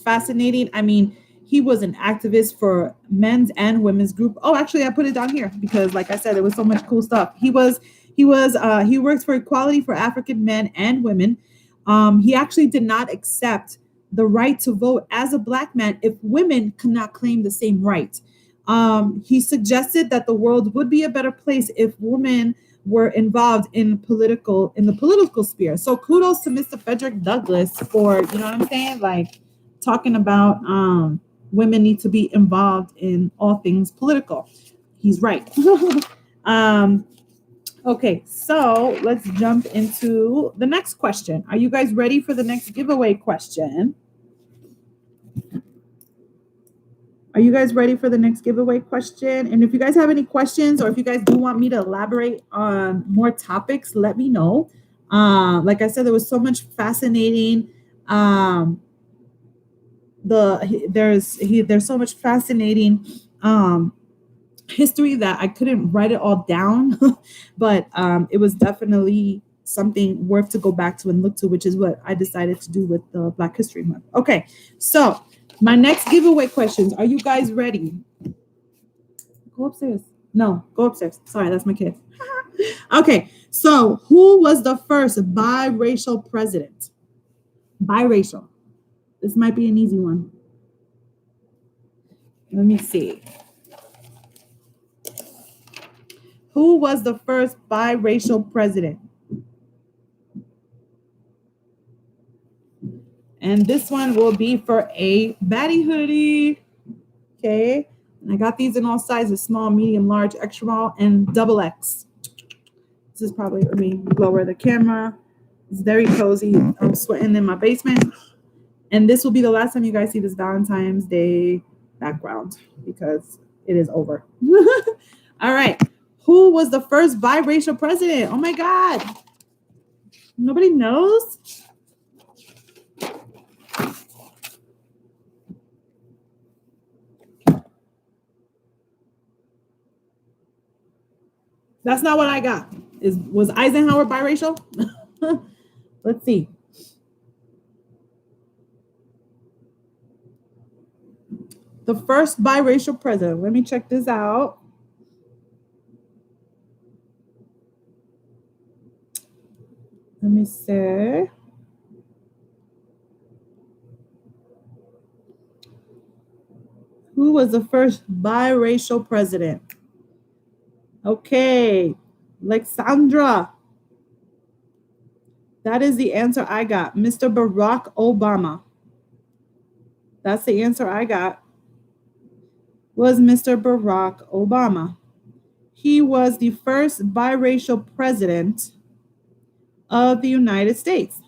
fascinating. I mean, he was an activist for men's and women's group. Oh, actually, I put it down here because, like I said, there was so much cool stuff. He worked for equality for African men and women. He actually did not accept the right to vote as a Black man if women could not claim the same right. He suggested that the world would be a better place if women were involved in the political sphere. So kudos to Mr. Frederick Douglass for, you know what I'm saying? Like, talking about women need to be involved in all things political. He's right. Okay, so let's jump into the next question. Are you guys ready for the next giveaway question? Are you guys ready for the next giveaway question? And if you guys have any questions, or if you guys do want me to elaborate on more topics, let me know. Like I said, there was so much fascinating there's so much fascinating history that I couldn't write it all down, but it was definitely something worth to go back to and look to, which is what I decided to do with the Black History Month. Okay, so my next giveaway questions. Are you guys ready? Go upstairs. No, go upstairs. Sorry, that's my kid. Okay, so who was the first biracial president? Biracial. This might be an easy one. Let me see. Who was the first biracial president? And this one will be for a Baddie hoodie. Okay. And I got these in all sizes: small, medium, large, extra small, and XXX. This is probably, let me lower the camera. It's very cozy. I'm sweating in my basement. And this will be the last time you guys see this Valentine's Day background, because it is over. All right. Who was the first biracial president? Oh my God. Nobody knows? That's not what I got. Was Eisenhower biracial? Let's see. The first biracial president. Let me check this out. Let me see. Who was the first biracial president? Okay, Alexandra. That is the answer I got. Mr. Barack Obama. That's the answer I got. Was Mr. Barack Obama. He was the first biracial president of the United States.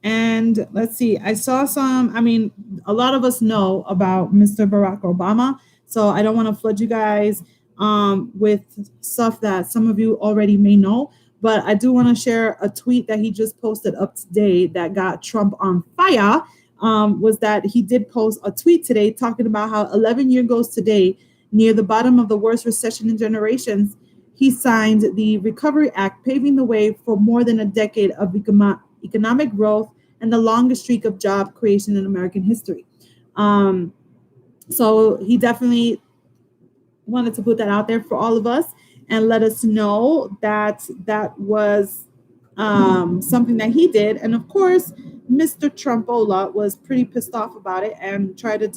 And let's see, I saw some, a lot of us know about Mr. Barack Obama, so I don't want to flood you guys with stuff that some of you already may know, but I do want to share a tweet that he just posted up today that got Trump on fire. Was that he did post a tweet today talking about how 11 years ago today, near the bottom of the worst recession in generations, he signed the Recovery Act, paving the way for more than a decade of economic growth and the longest streak of job creation in American history. So he definitely wanted to put that out there for all of us and let us know that that was something that he did. And of course, Mr. Trumpola was pretty pissed off about it and tried to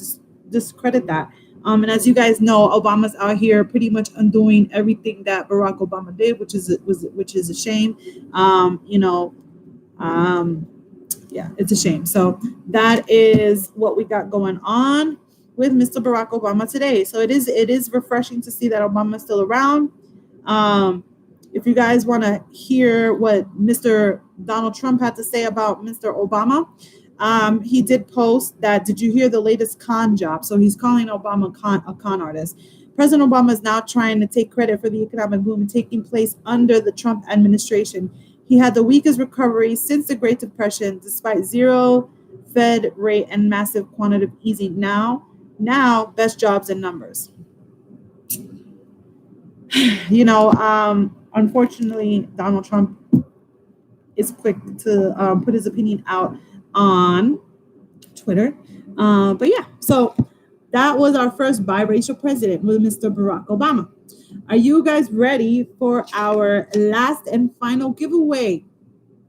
discredit that. And as you guys know, Obama's out here pretty much undoing everything that Barack Obama did, which is a shame. Yeah, it's a shame. So that is what we got going on with Mr. Barack Obama today. So it is refreshing to see that Obama's still around. If you guys want to hear what Mr. Donald Trump had to say about Mr. Obama, he did post that, did you hear the latest con job? So he's calling Obama a con artist. President Obama is now trying to take credit for the economic boom taking place under the Trump administration. He had the weakest recovery since the Great Depression, despite zero Fed rate and massive quantitative easing. Now, best jobs and numbers. Unfortunately, Donald Trump is quick to put his opinion out on Twitter. But yeah, so that was our first biracial president with Mr. Barack Obama. Are you guys ready for our last and final giveaway?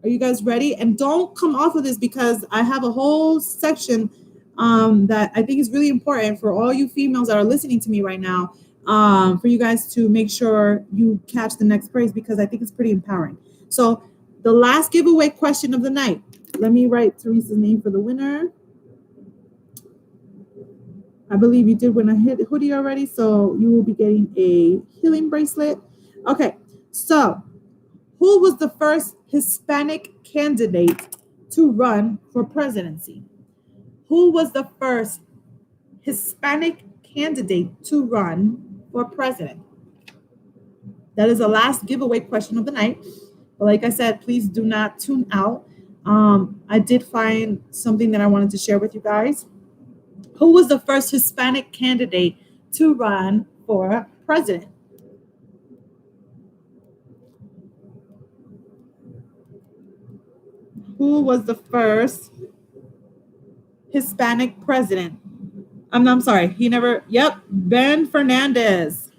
Are you guys ready? And don't come off of this because I have a whole section that I think is really important for all you females that are listening to me right now, for you guys to make sure you catch the next prize because I think it's pretty empowering. So the last giveaway question of the night. Let me write Teresa's name for the winner. I believe you did win a hoodie already, so you will be getting a healing bracelet. Okay, so who was the first Hispanic candidate to run for presidency? Who was the first Hispanic candidate to run for president? That is the last giveaway question of the night. But like I said, please do not tune out. I did find something that I wanted to share with you guys. Who was the first Hispanic candidate to run for president? Who was the first Hispanic president? I'm sorry, Ben Fernandez.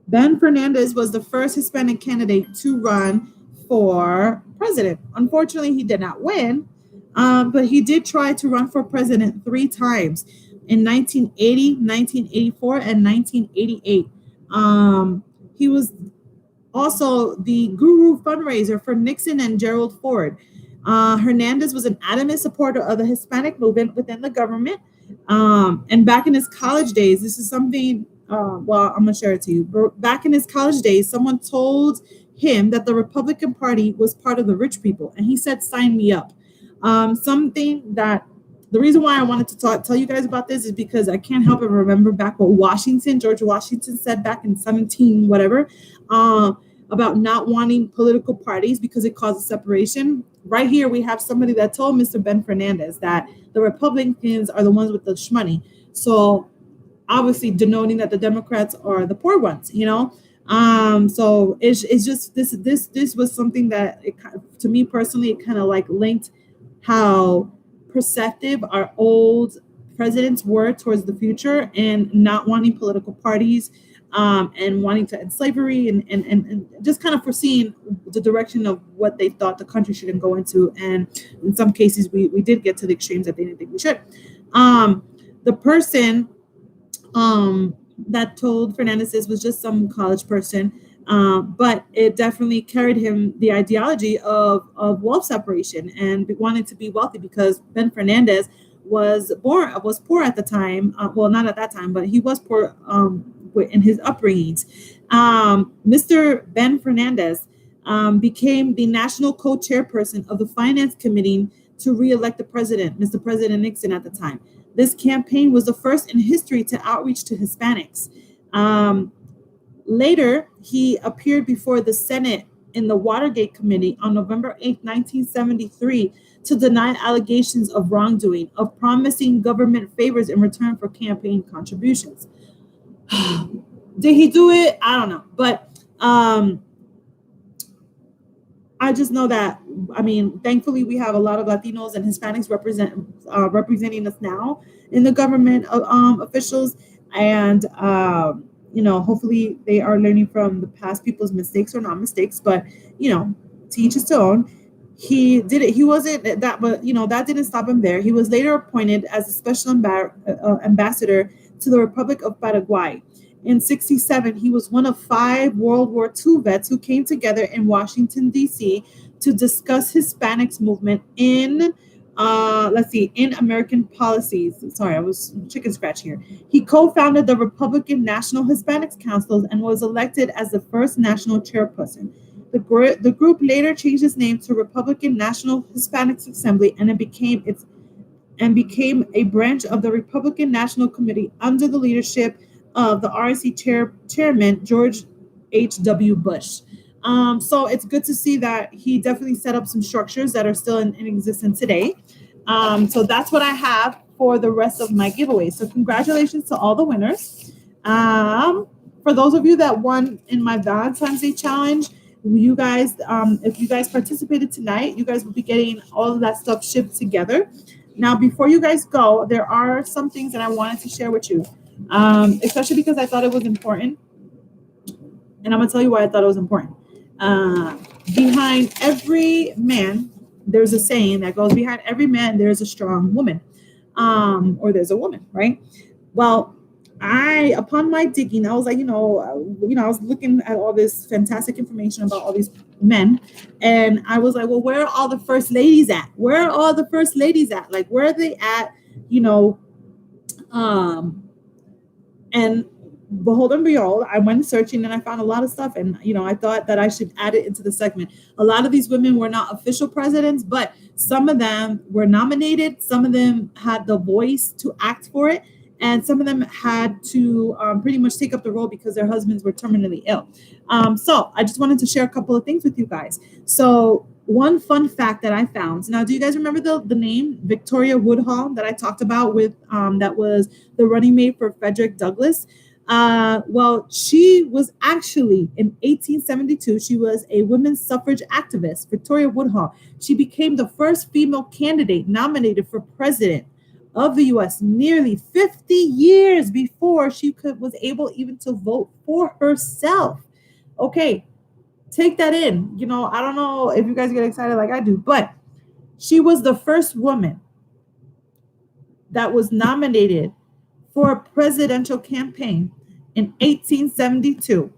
Ben Fernandez was the first Hispanic candidate to run for president. Unfortunately, he did not win, but he did try to run for president 3 times in 1980, 1984, and 1988. He was also the guru fundraiser for Nixon and Gerald Ford. Hernandez was an adamant supporter of the Hispanic movement within the government. And back in his college days, this is something, I'm going to share it to you. Back in his college days, someone told him that the Republican Party was part of the rich people. And he said, sign me up. Something that the reason why I wanted to tell you guys about this is because I can't help but remember back what George Washington said back in 17 whatever, about not wanting political parties because it causes separation. Right here, we have somebody that told Mr. Ben Fernandez that the Republicans are the ones with the shmoney. So obviously denoting that the Democrats are the poor ones, you know. So it's just this was something that to me personally, it kind of like linked how perceptive our old presidents were towards the future and not wanting political parties, and wanting to end slavery, and just kind of foreseeing the direction of what they thought the country shouldn't go into. And in some cases, we did get to the extremes that they didn't think we should. The person that told Fernandez this was just some college person, but it definitely carried him the ideology of wealth separation and wanting to be wealthy, because Ben Fernandez was poor at the time. Well, not at that time, but he was poor in his upbringings. Mr. Ben Fernandez became the national co-chairperson of the finance committee to re-elect the president, Mr. President Nixon at the time. This campaign was the first in history to outreach to Hispanics. Later, he appeared before the Senate in the Watergate Committee on November 8, 1973, to deny allegations of wrongdoing, of promising government favors in return for campaign contributions. Did he do it? I don't know. But I just know that, I mean, thankfully we have a lot of Latinos and Hispanics representing us now in the government officials. And, you know, hopefully they are learning from the past people's mistakes or not mistakes, but, you know, to each his own. He did it. He wasn't that, but, you know, that didn't stop him there. He was later appointed as a special ambassador to the Republic of Paraguay. In 1967, he was one of 5 World War II vets who came together in Washington, D.C. to discuss Hispanics movement in American policies. Sorry, I was chicken scratch here. He co-founded the Republican National Hispanics Council and was elected as the first national chairperson. The group later changed its name to Republican National Hispanics Assembly, and it became a branch of the Republican National Committee under the leadership of the RNC chairman, George H.W. Bush. So it's good to see that he definitely set up some structures that are still in existence today. So that's what I have for the rest of my giveaways. So congratulations to all the winners. For those of you that won in my Valentine's Day challenge, you guys, if you guys participated tonight, you guys will be getting all of that stuff shipped together. Now, before you guys go, there are some things that I wanted to share with you, especially because I thought it was important. And I'm going to tell you why I thought it was important. Behind every man, there's a saying that goes, behind every man, there's a strong woman, or there's a woman, right? Well, upon my digging, I was like, I was looking at all this fantastic information about all these men, and I was like, well, where are all the first ladies at? Where are all the first ladies at? Like, where are they at? And behold and behold, I went searching and I found a lot of stuff, and I thought that I should add it into the segment. A lot of these women were not official presidents, but some of them were nominated, some of them had the voice to act for it, and some of them had to pretty much take up the role because their husbands were terminally ill. So I just wanted to share a couple of things with you guys. So one fun fact that I found. Now, do you guys remember the name Victoria Woodhull that I talked about with that was the running mate for Frederick Douglass? Well, she was actually in 1872, she was a women's suffrage activist, Victoria Woodhull. She became the first female candidate nominated for president of the U.S. nearly 50 years before she was able even to vote for herself. Okay, take that in. I don't know if you guys get excited like I do, but she was the first woman that was nominated for a presidential campaign in 1872,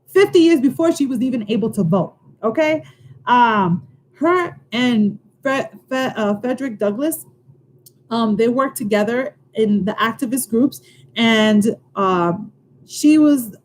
50 years before she was even able to vote. Okay, her and Frederick Douglass, they worked together in the activist groups, and she was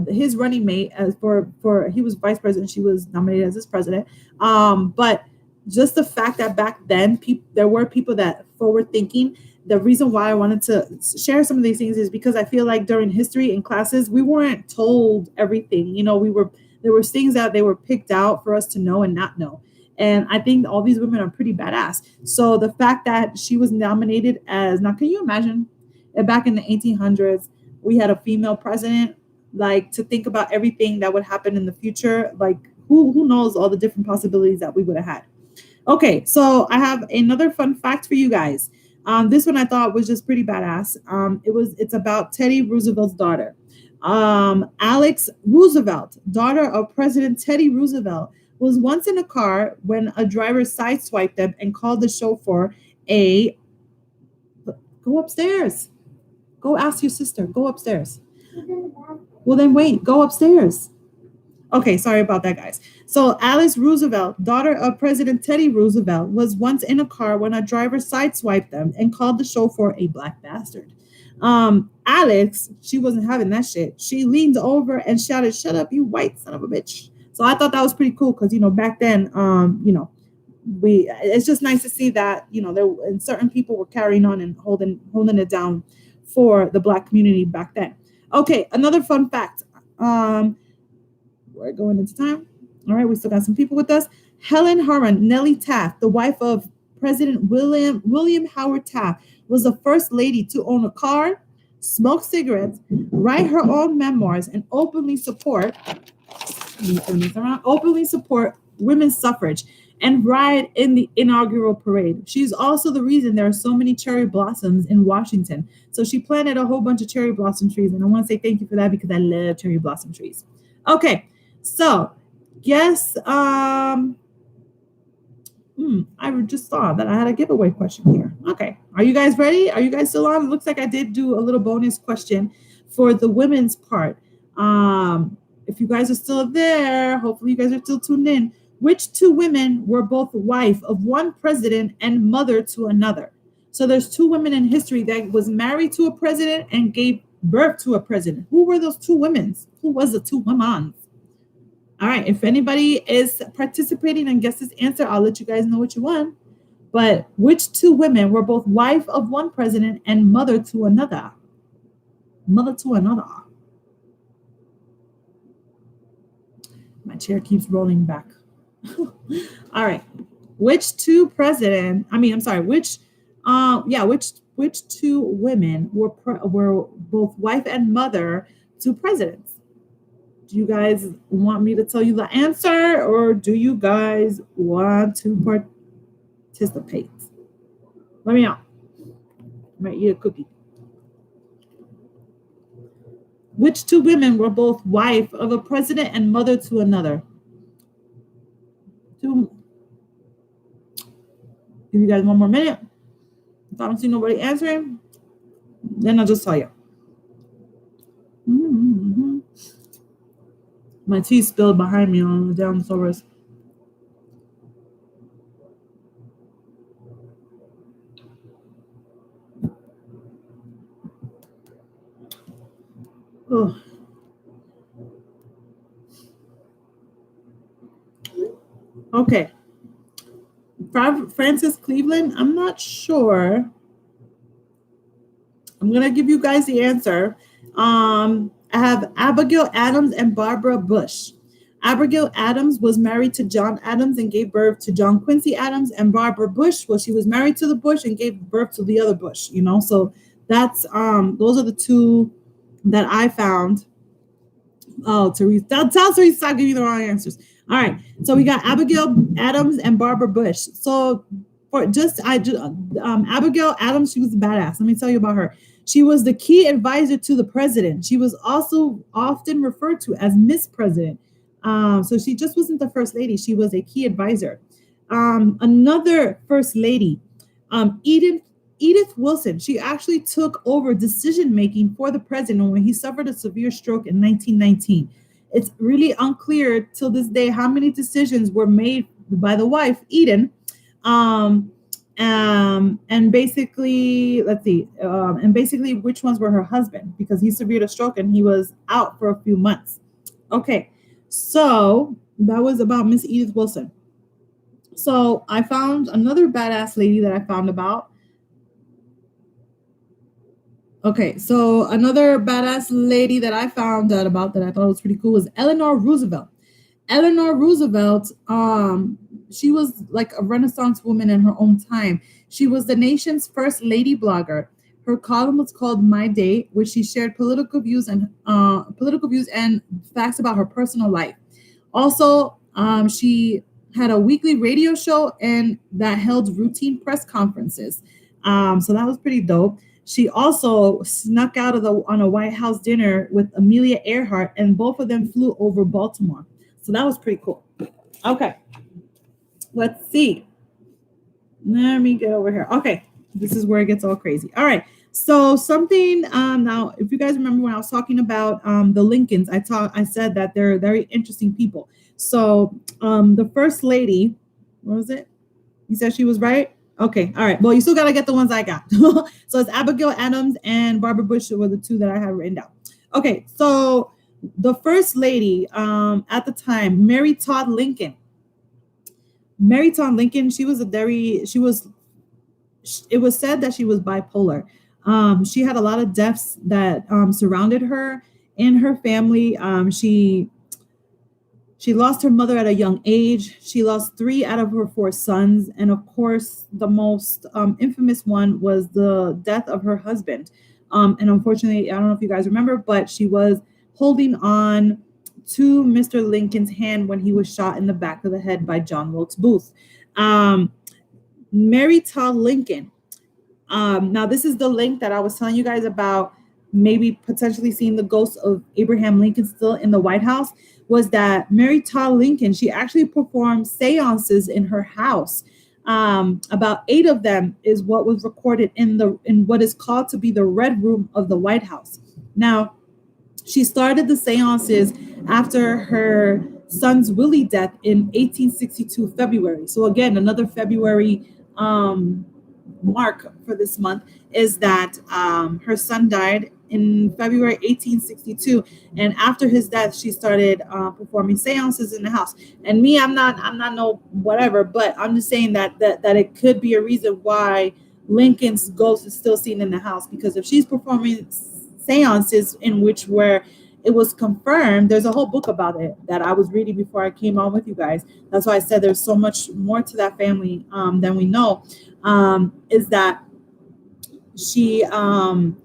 his running mate as for he was vice president. She was nominated as his president. But just the fact that back then there were people that forward thinking. The reason why I wanted to share some of these things is because I feel like during history in classes we weren't told everything. There were things that they were picked out for us to know and not know. And I think all these women are pretty badass. So the fact that she was nominated as, now can you imagine back in the 1800s we had a female president, like, to think about everything that would happen in the future, like who knows all the different possibilities that we would have had. Okay, so I have another fun fact for you guys. This one I thought was just pretty badass. It's about Teddy Roosevelt's daughter. Alex Roosevelt, daughter of President Teddy Roosevelt, was once in a car when a driver sideswiped them and called the chauffeur a. Go upstairs. Go ask your sister. Go upstairs. Well, then wait. Go upstairs. Okay, sorry about that, guys. So Alice Roosevelt, daughter of President Teddy Roosevelt, was once in a car when a driver sideswiped them and called the chauffeur a black bastard. Alex, she wasn't having that shit. She leaned over and shouted, "Shut up, you white son of a bitch." So I thought that was pretty cool because, back then, it's just nice to see that, and certain people were carrying on and holding it down for the black community back then. Okay, another fun fact. We're going into time. All right, we still got some people with us. Helen Harman, Nellie Taft, the wife of President William Howard Taft, was the first lady to own a car, smoke cigarettes, write her own memoirs, and openly support women's suffrage and ride in the inaugural parade. She's also the reason there are so many cherry blossoms in Washington. So she planted a whole bunch of cherry blossom trees, and I want to say thank you for that because I love cherry blossom trees. Okay, so yes, I just saw that I had a giveaway question here. Okay, are you guys ready? Are you guys still on? It looks like I did do a little bonus question for the women's part. If you guys are still there, hopefully you guys are still tuned in. Which two women were both wife of one president and mother to another? So there's two women in history that was married to a president and gave birth to a president. Who were those two women? Who was the two women? All right, if anybody is participating and guess this answer, I'll let you guys know what you won. But which two women were both wife of one president and mother to another? Mother to another. My chair keeps rolling back. All right. Which two women were both wife and mother to presidents? Do you guys want me to tell you the answer, or do you guys want to participate? Let me know. I might eat a cookie. Which two women were both wife of a president and mother to another? Give you guys one more minute. If I don't see nobody answering, then I'll just tell you. Mm-hmm. My tea spilled behind me on the downstairs. Oh. Okay. Francis Cleveland, I'm not sure. I'm going to give you guys the answer. I have Abigail Adams and Barbara Bush. Abigail Adams was married to John Adams and gave birth to John Quincy Adams. And Barbara Bush, well, she was married to the Bush and gave birth to the other Bush, So that's, those are the two that I found. Oh, Teresa, tell Teresa stop giving you the wrong answers. All right, so we got Abigail Adams and Barbara Bush. So Abigail Adams, she was a badass. Let me tell you about her. She was the key advisor to the president. She was also often referred to as Miss President. So she just wasn't the first lady. She was a key advisor. Another first lady, Edith Wilson, she actually took over decision-making for the president when he suffered a severe stroke in 1919. It's really unclear till this day how many decisions were made by the wife, Eden, and basically, let's see, which ones were her husband, because he suffered a stroke and he was out for a few months. Okay, so that was about Miss Edith Wilson. So I found another badass lady that I found about. Okay, so another badass lady that I found out about that I thought was pretty cool was Eleanor Roosevelt. Eleanor Roosevelt, she was like a Renaissance woman in her own time. She was the nation's first lady blogger. Her column was called My Day, which she shared political views and facts about her personal life. Also, she had a weekly radio show and that held routine press conferences. So that was pretty dope. She also snuck out of the on a White House dinner with Amelia Earhart, and both of them flew over Baltimore. So that was pretty cool. Okay, let's see. Let me get over here. Okay, this is where it gets all crazy. All right. So something now, if you guys remember when I was talking about the Lincolns, I said that they're very interesting people. So the first lady, what was it? You said she was right? Okay, all right. Well, you still gotta get the ones I got. So it's Abigail Adams and Barbara Bush were the two that I have written down. Okay, so the first lady at the time, Mary Todd Lincoln. Mary Todd Lincoln, it was said that she was bipolar. She had a lot of deaths that surrounded her in her family. She lost her mother at a young age. She lost three out of her four sons. And of course, the most infamous one was the death of her husband. And unfortunately, I don't know if you guys remember, but she was holding on to Mr. Lincoln's hand when he was shot in the back of the head by John Wilkes Booth. Um, Mary Todd Lincoln. Now, this is the link that I was telling you guys about maybe potentially seeing the ghost of Abraham Lincoln still in the White House. Was that Mary Todd Lincoln? She actually performed seances in her house. About 8 of them is what was recorded in what is called to be the Red Room of the White House. Now, she started the seances after her son's Willie death in 1862 February. So again, another February mark for this month is that her son died in February 1862, and after his death, she started performing seances in the house. And me, I'm not no whatever, but I'm just saying that it could be a reason why Lincoln's ghost is still seen in the house, because if she's performing seances in which where it was confirmed, there's a whole book about it that I was reading before I came on with you guys. That's why I said there's so much more to that family than we know. Is that she had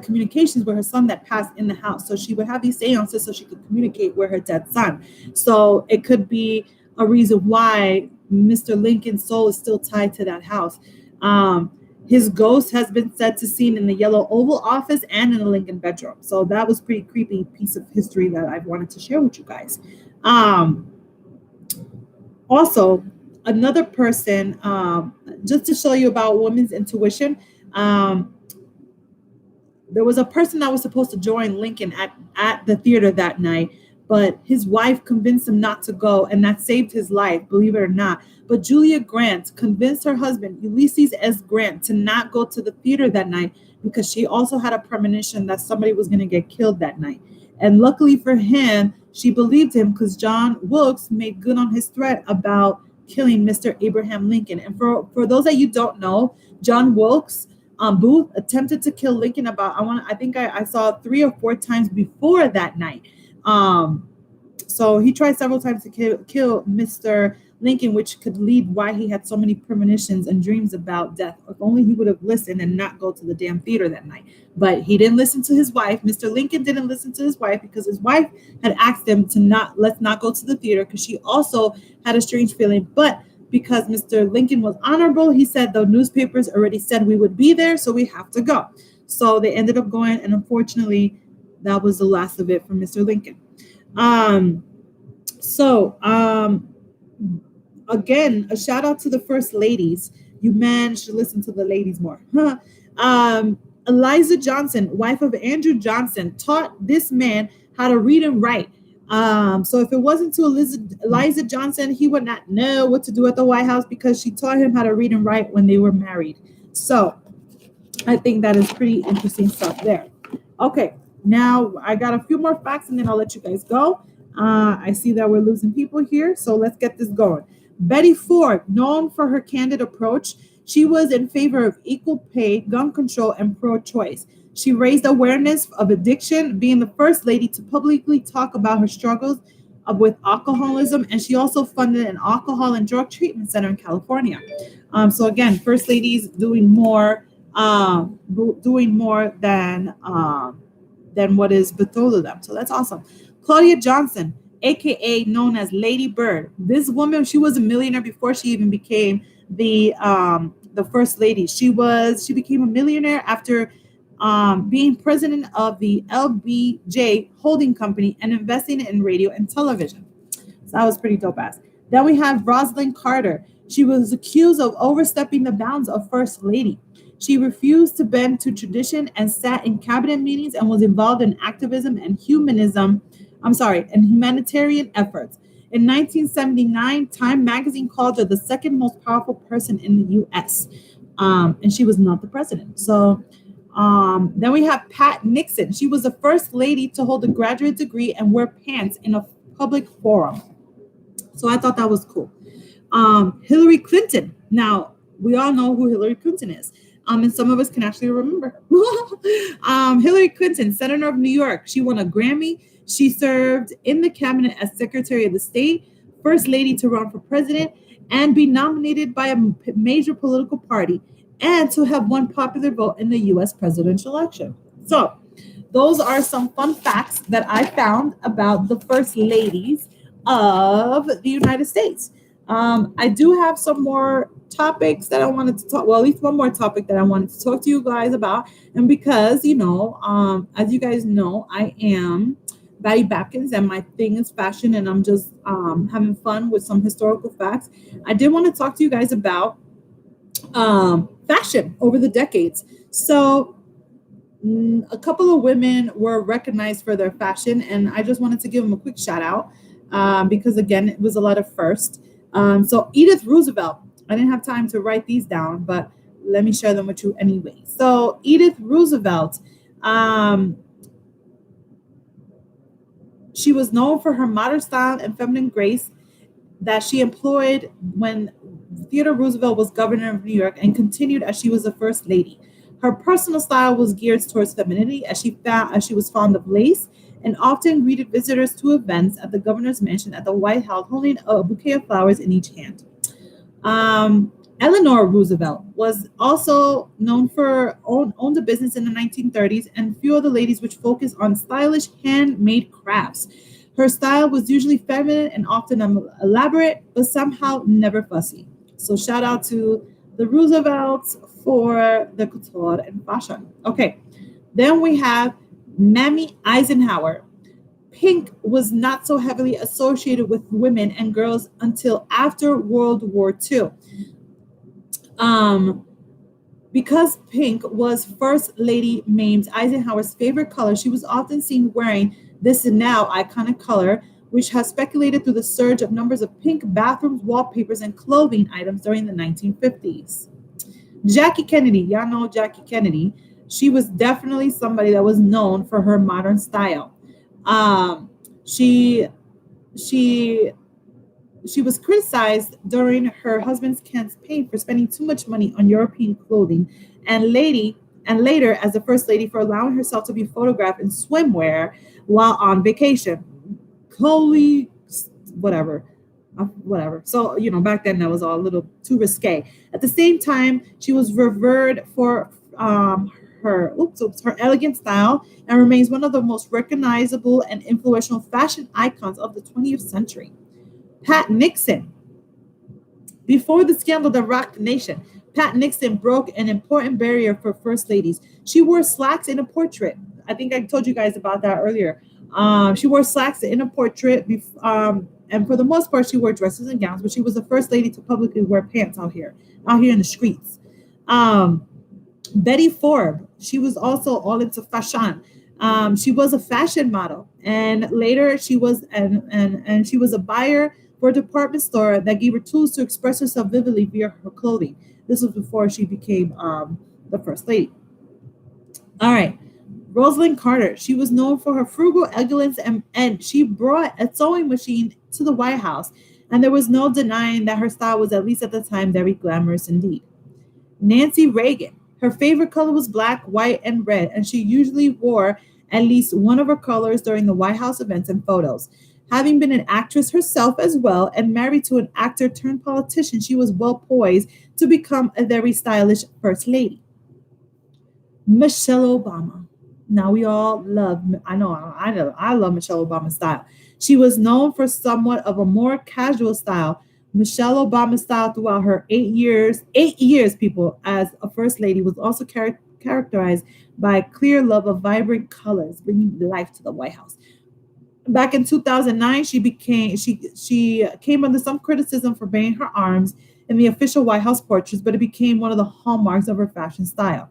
communications with her son that passed in the house, so she would have these seances so she could communicate with her dead son. So it could be a reason why Mr. Lincoln's soul is still tied to that house. His ghost has been said to seen in the Yellow Oval Office and in the Lincoln bedroom. So that was pretty creepy piece of history that I wanted to share with you guys. Also, another person, just to show you about women's intuition, there was a person that was supposed to join Lincoln at the theater that night, but his wife convinced him not to go, and that saved his life, believe it or not. But Julia Grant convinced her husband, Ulysses S. Grant, to not go to the theater that night because she also had a premonition that somebody was going to get killed that night. And luckily for him, she believed him because John Wilkes made good on his threat about killing Mr. Abraham Lincoln. And for those that you don't know, John Wilkes Booth attempted to kill Lincoln I think I saw 3 or 4 times before that night. So he tried several times to kill Mr. Lincoln, which could lead why he had so many premonitions and dreams about death. If only he would have listened and not go to the damn theater that night. But he didn't listen to his wife. Mr. Lincoln didn't listen to his wife because his wife had asked him to let's not go to the theater, because she also had a strange feeling. But because Mr. Lincoln was honorable, he said the newspapers already said we would be there, so we have to go. So they ended up going, and unfortunately, that was the last of it for Mr. Lincoln. Again, a shout out to the first ladies. You men should listen to the ladies more. Eliza Johnson, wife of Andrew Johnson, taught this man how to read and write. So if it wasn't to Eliza Johnson, he would not know what to do at the White House, because she taught him how to read and write when they were married. So I think that is pretty interesting stuff there. Okay, now I got a few more facts and then I'll let you guys go. I see that we're losing people here, so let's get this going. Betty Ford, known for her candid approach, she was in favor of equal pay, gun control, and pro-choice. She raised awareness of addiction, being the first lady to publicly talk about her struggles with alcoholism, and she also funded an alcohol and drug treatment center in California. So again, first ladies doing more than what is betrothed to them. So that's awesome. Claudia Johnson, aka known as Lady Bird. This woman, she was a millionaire before she even became the first lady. She became a millionaire after being president of the LBJ holding company and investing in radio and television. So that was pretty dope ass. Then we have Rosalind Carter. She was accused of overstepping the bounds of first lady. She refused to bend to tradition and sat in cabinet meetings and was involved in activism and humanitarian efforts. In 1979, Time magazine called her the second most powerful person in the U.S. And she was not the president. So then we have Pat Nixon. She was the first lady to hold a graduate degree and wear pants in a public forum. So I thought that was cool. Hillary Clinton. Now, we all know who Hillary Clinton is. And some of us can actually remember her. Hillary Clinton, Senator of New York. She won a Grammy. She served in the cabinet as Secretary of the State, first lady to run for president, and be nominated by a major political party, and to have won popular vote in the U.S. presidential election. So those are some fun facts that I found about the first ladies of the United States. I do have some more topics that I wanted to talk. Well, at least one more topic that I wanted to talk to you guys about. And because, as you guys know, I am Baddie Babkins and my thing is fashion, and I'm just having fun with some historical facts. I did want to talk to you guys about fashion over the decades. So a couple of women were recognized for their fashion, and I just wanted to give them a quick shout out because, again, it was a lot of first. So Edith Roosevelt, I didn't have time to write these down, but let me share them with you anyway. So Edith Roosevelt, she was known for her modern style and feminine grace that she employed when Theodore Roosevelt was governor of New York, and continued as she was the first lady. Her personal style was geared towards femininity, as she was fond of lace and often greeted visitors to events at the governor's mansion at the White House, holding a bouquet of flowers in each hand. Eleanor Roosevelt was also known for owned a business in the 1930s, and few of the ladies which focused on stylish handmade crafts. Her style was usually feminine and often elaborate, but somehow never fussy. So shout out to the Roosevelts for the couture and fashion. Okay, then we have Mamie Eisenhower. Pink was not so heavily associated with women and girls until after World War II. Because pink was First Lady Mamie Eisenhower's favorite color, she was often seen wearing this now iconic color, which has speculated through the surge of numbers of pink bathrooms, wallpapers, and clothing items during the 1950s. Jackie Kennedy, y'all know Jackie Kennedy. She was definitely somebody that was known for her modern style. She was criticized during her husband's campaign for spending too much money on European clothing, and later as the first lady for allowing herself to be photographed in swimwear while on vacation. Chloe, whatever. So, back then that was all a little too risque. At the same time, she was revered for her elegant style and remains one of the most recognizable and influential fashion icons of the 20th century. Pat Nixon. Before the scandal that rocked the nation, Pat Nixon broke an important barrier for first ladies. She wore slacks in a portrait. I think I told you guys about that earlier. She wore slacks in a portrait, and for the most part, she wore dresses and gowns, but she was the first lady to publicly wear pants out here in the streets. Betty Ford, she was also all into fashion. She was a fashion model, and later she was and she was a buyer for a department store that gave her tools to express herself vividly via her clothing. This was before she became the first lady. All right. Rosalind Carter, she was known for her frugal elegance and she brought a sewing machine to the White House. And there was no denying that her style was, at least at the time, very glamorous indeed. Nancy Reagan, her favorite color was black, white, and red, and she usually wore at least one of her colors during the White House events and photos. Having been an actress herself as well and married to an actor turned politician, she was well poised to become a very stylish first lady. Michelle Obama. Now we all love, I love Michelle Obama's style. She was known for somewhat of a more casual style. Michelle Obama's style throughout her 8 years, people, as a first lady was also characterized by a clear love of vibrant colors, bringing life to the White House. Back in 2009, she came under some criticism for bearing her arms in the official White House portraits, but it became one of the hallmarks of her fashion style.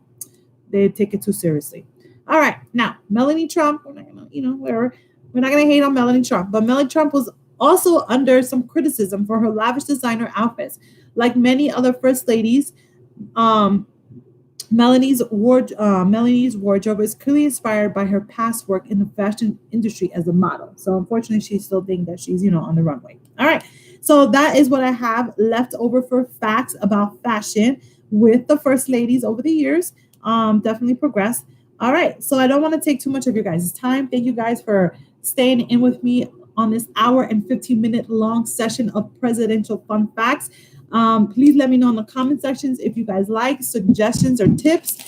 They take it too seriously. All right, now Melanie Trump. We're not gonna, whatever. We're not gonna hate on Melanie Trump, but Melanie Trump was also under some criticism for her lavish designer outfits. Like many other first ladies, Melanie's wardrobe is clearly inspired by her past work in the fashion industry as a model. So unfortunately, she still thinks that she's, on the runway. All right. So that is what I have left over for facts about fashion with the first ladies over the years. Definitely progressed. All right. So I don't want to take too much of your guys' time. Thank you guys for staying in with me on this hour and 15-minute long session of presidential fun facts. Please let me know in the comment sections if you guys like suggestions or tips.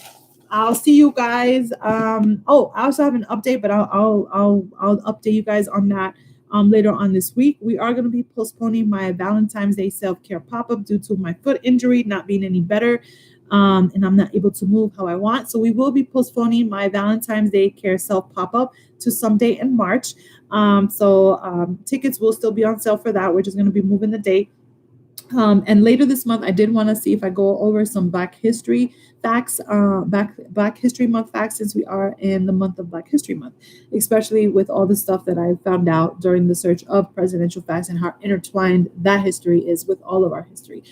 I'll see you guys. I also have an update, but I'll update you guys on that later on this week. We are going to be postponing my Valentine's Day self-care pop-up due to my foot injury not being any better. And I'm not able to move how I want. So we will be postponing my Valentine's Day care self pop-up to some date in March. Tickets will still be on sale for that. We're just going to be moving the date. And later this month, I did want to see if I go over some Black History facts, Black History Month facts, since we are in the month of Black History Month, especially with all the stuff that I found out during the search of presidential facts and how intertwined that history is with all of our history.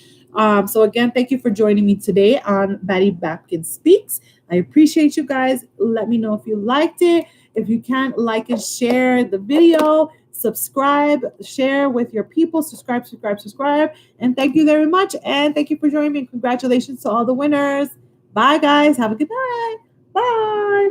So again, thank you for joining me today on Baddie Babkins Speaks. I appreciate you guys. Let me know if you liked it. If you can, like and share the video. Subscribe, share with your people. Subscribe. And thank you very much. And thank you for joining me. Congratulations to all the winners. Bye, guys. Have a good night. Bye.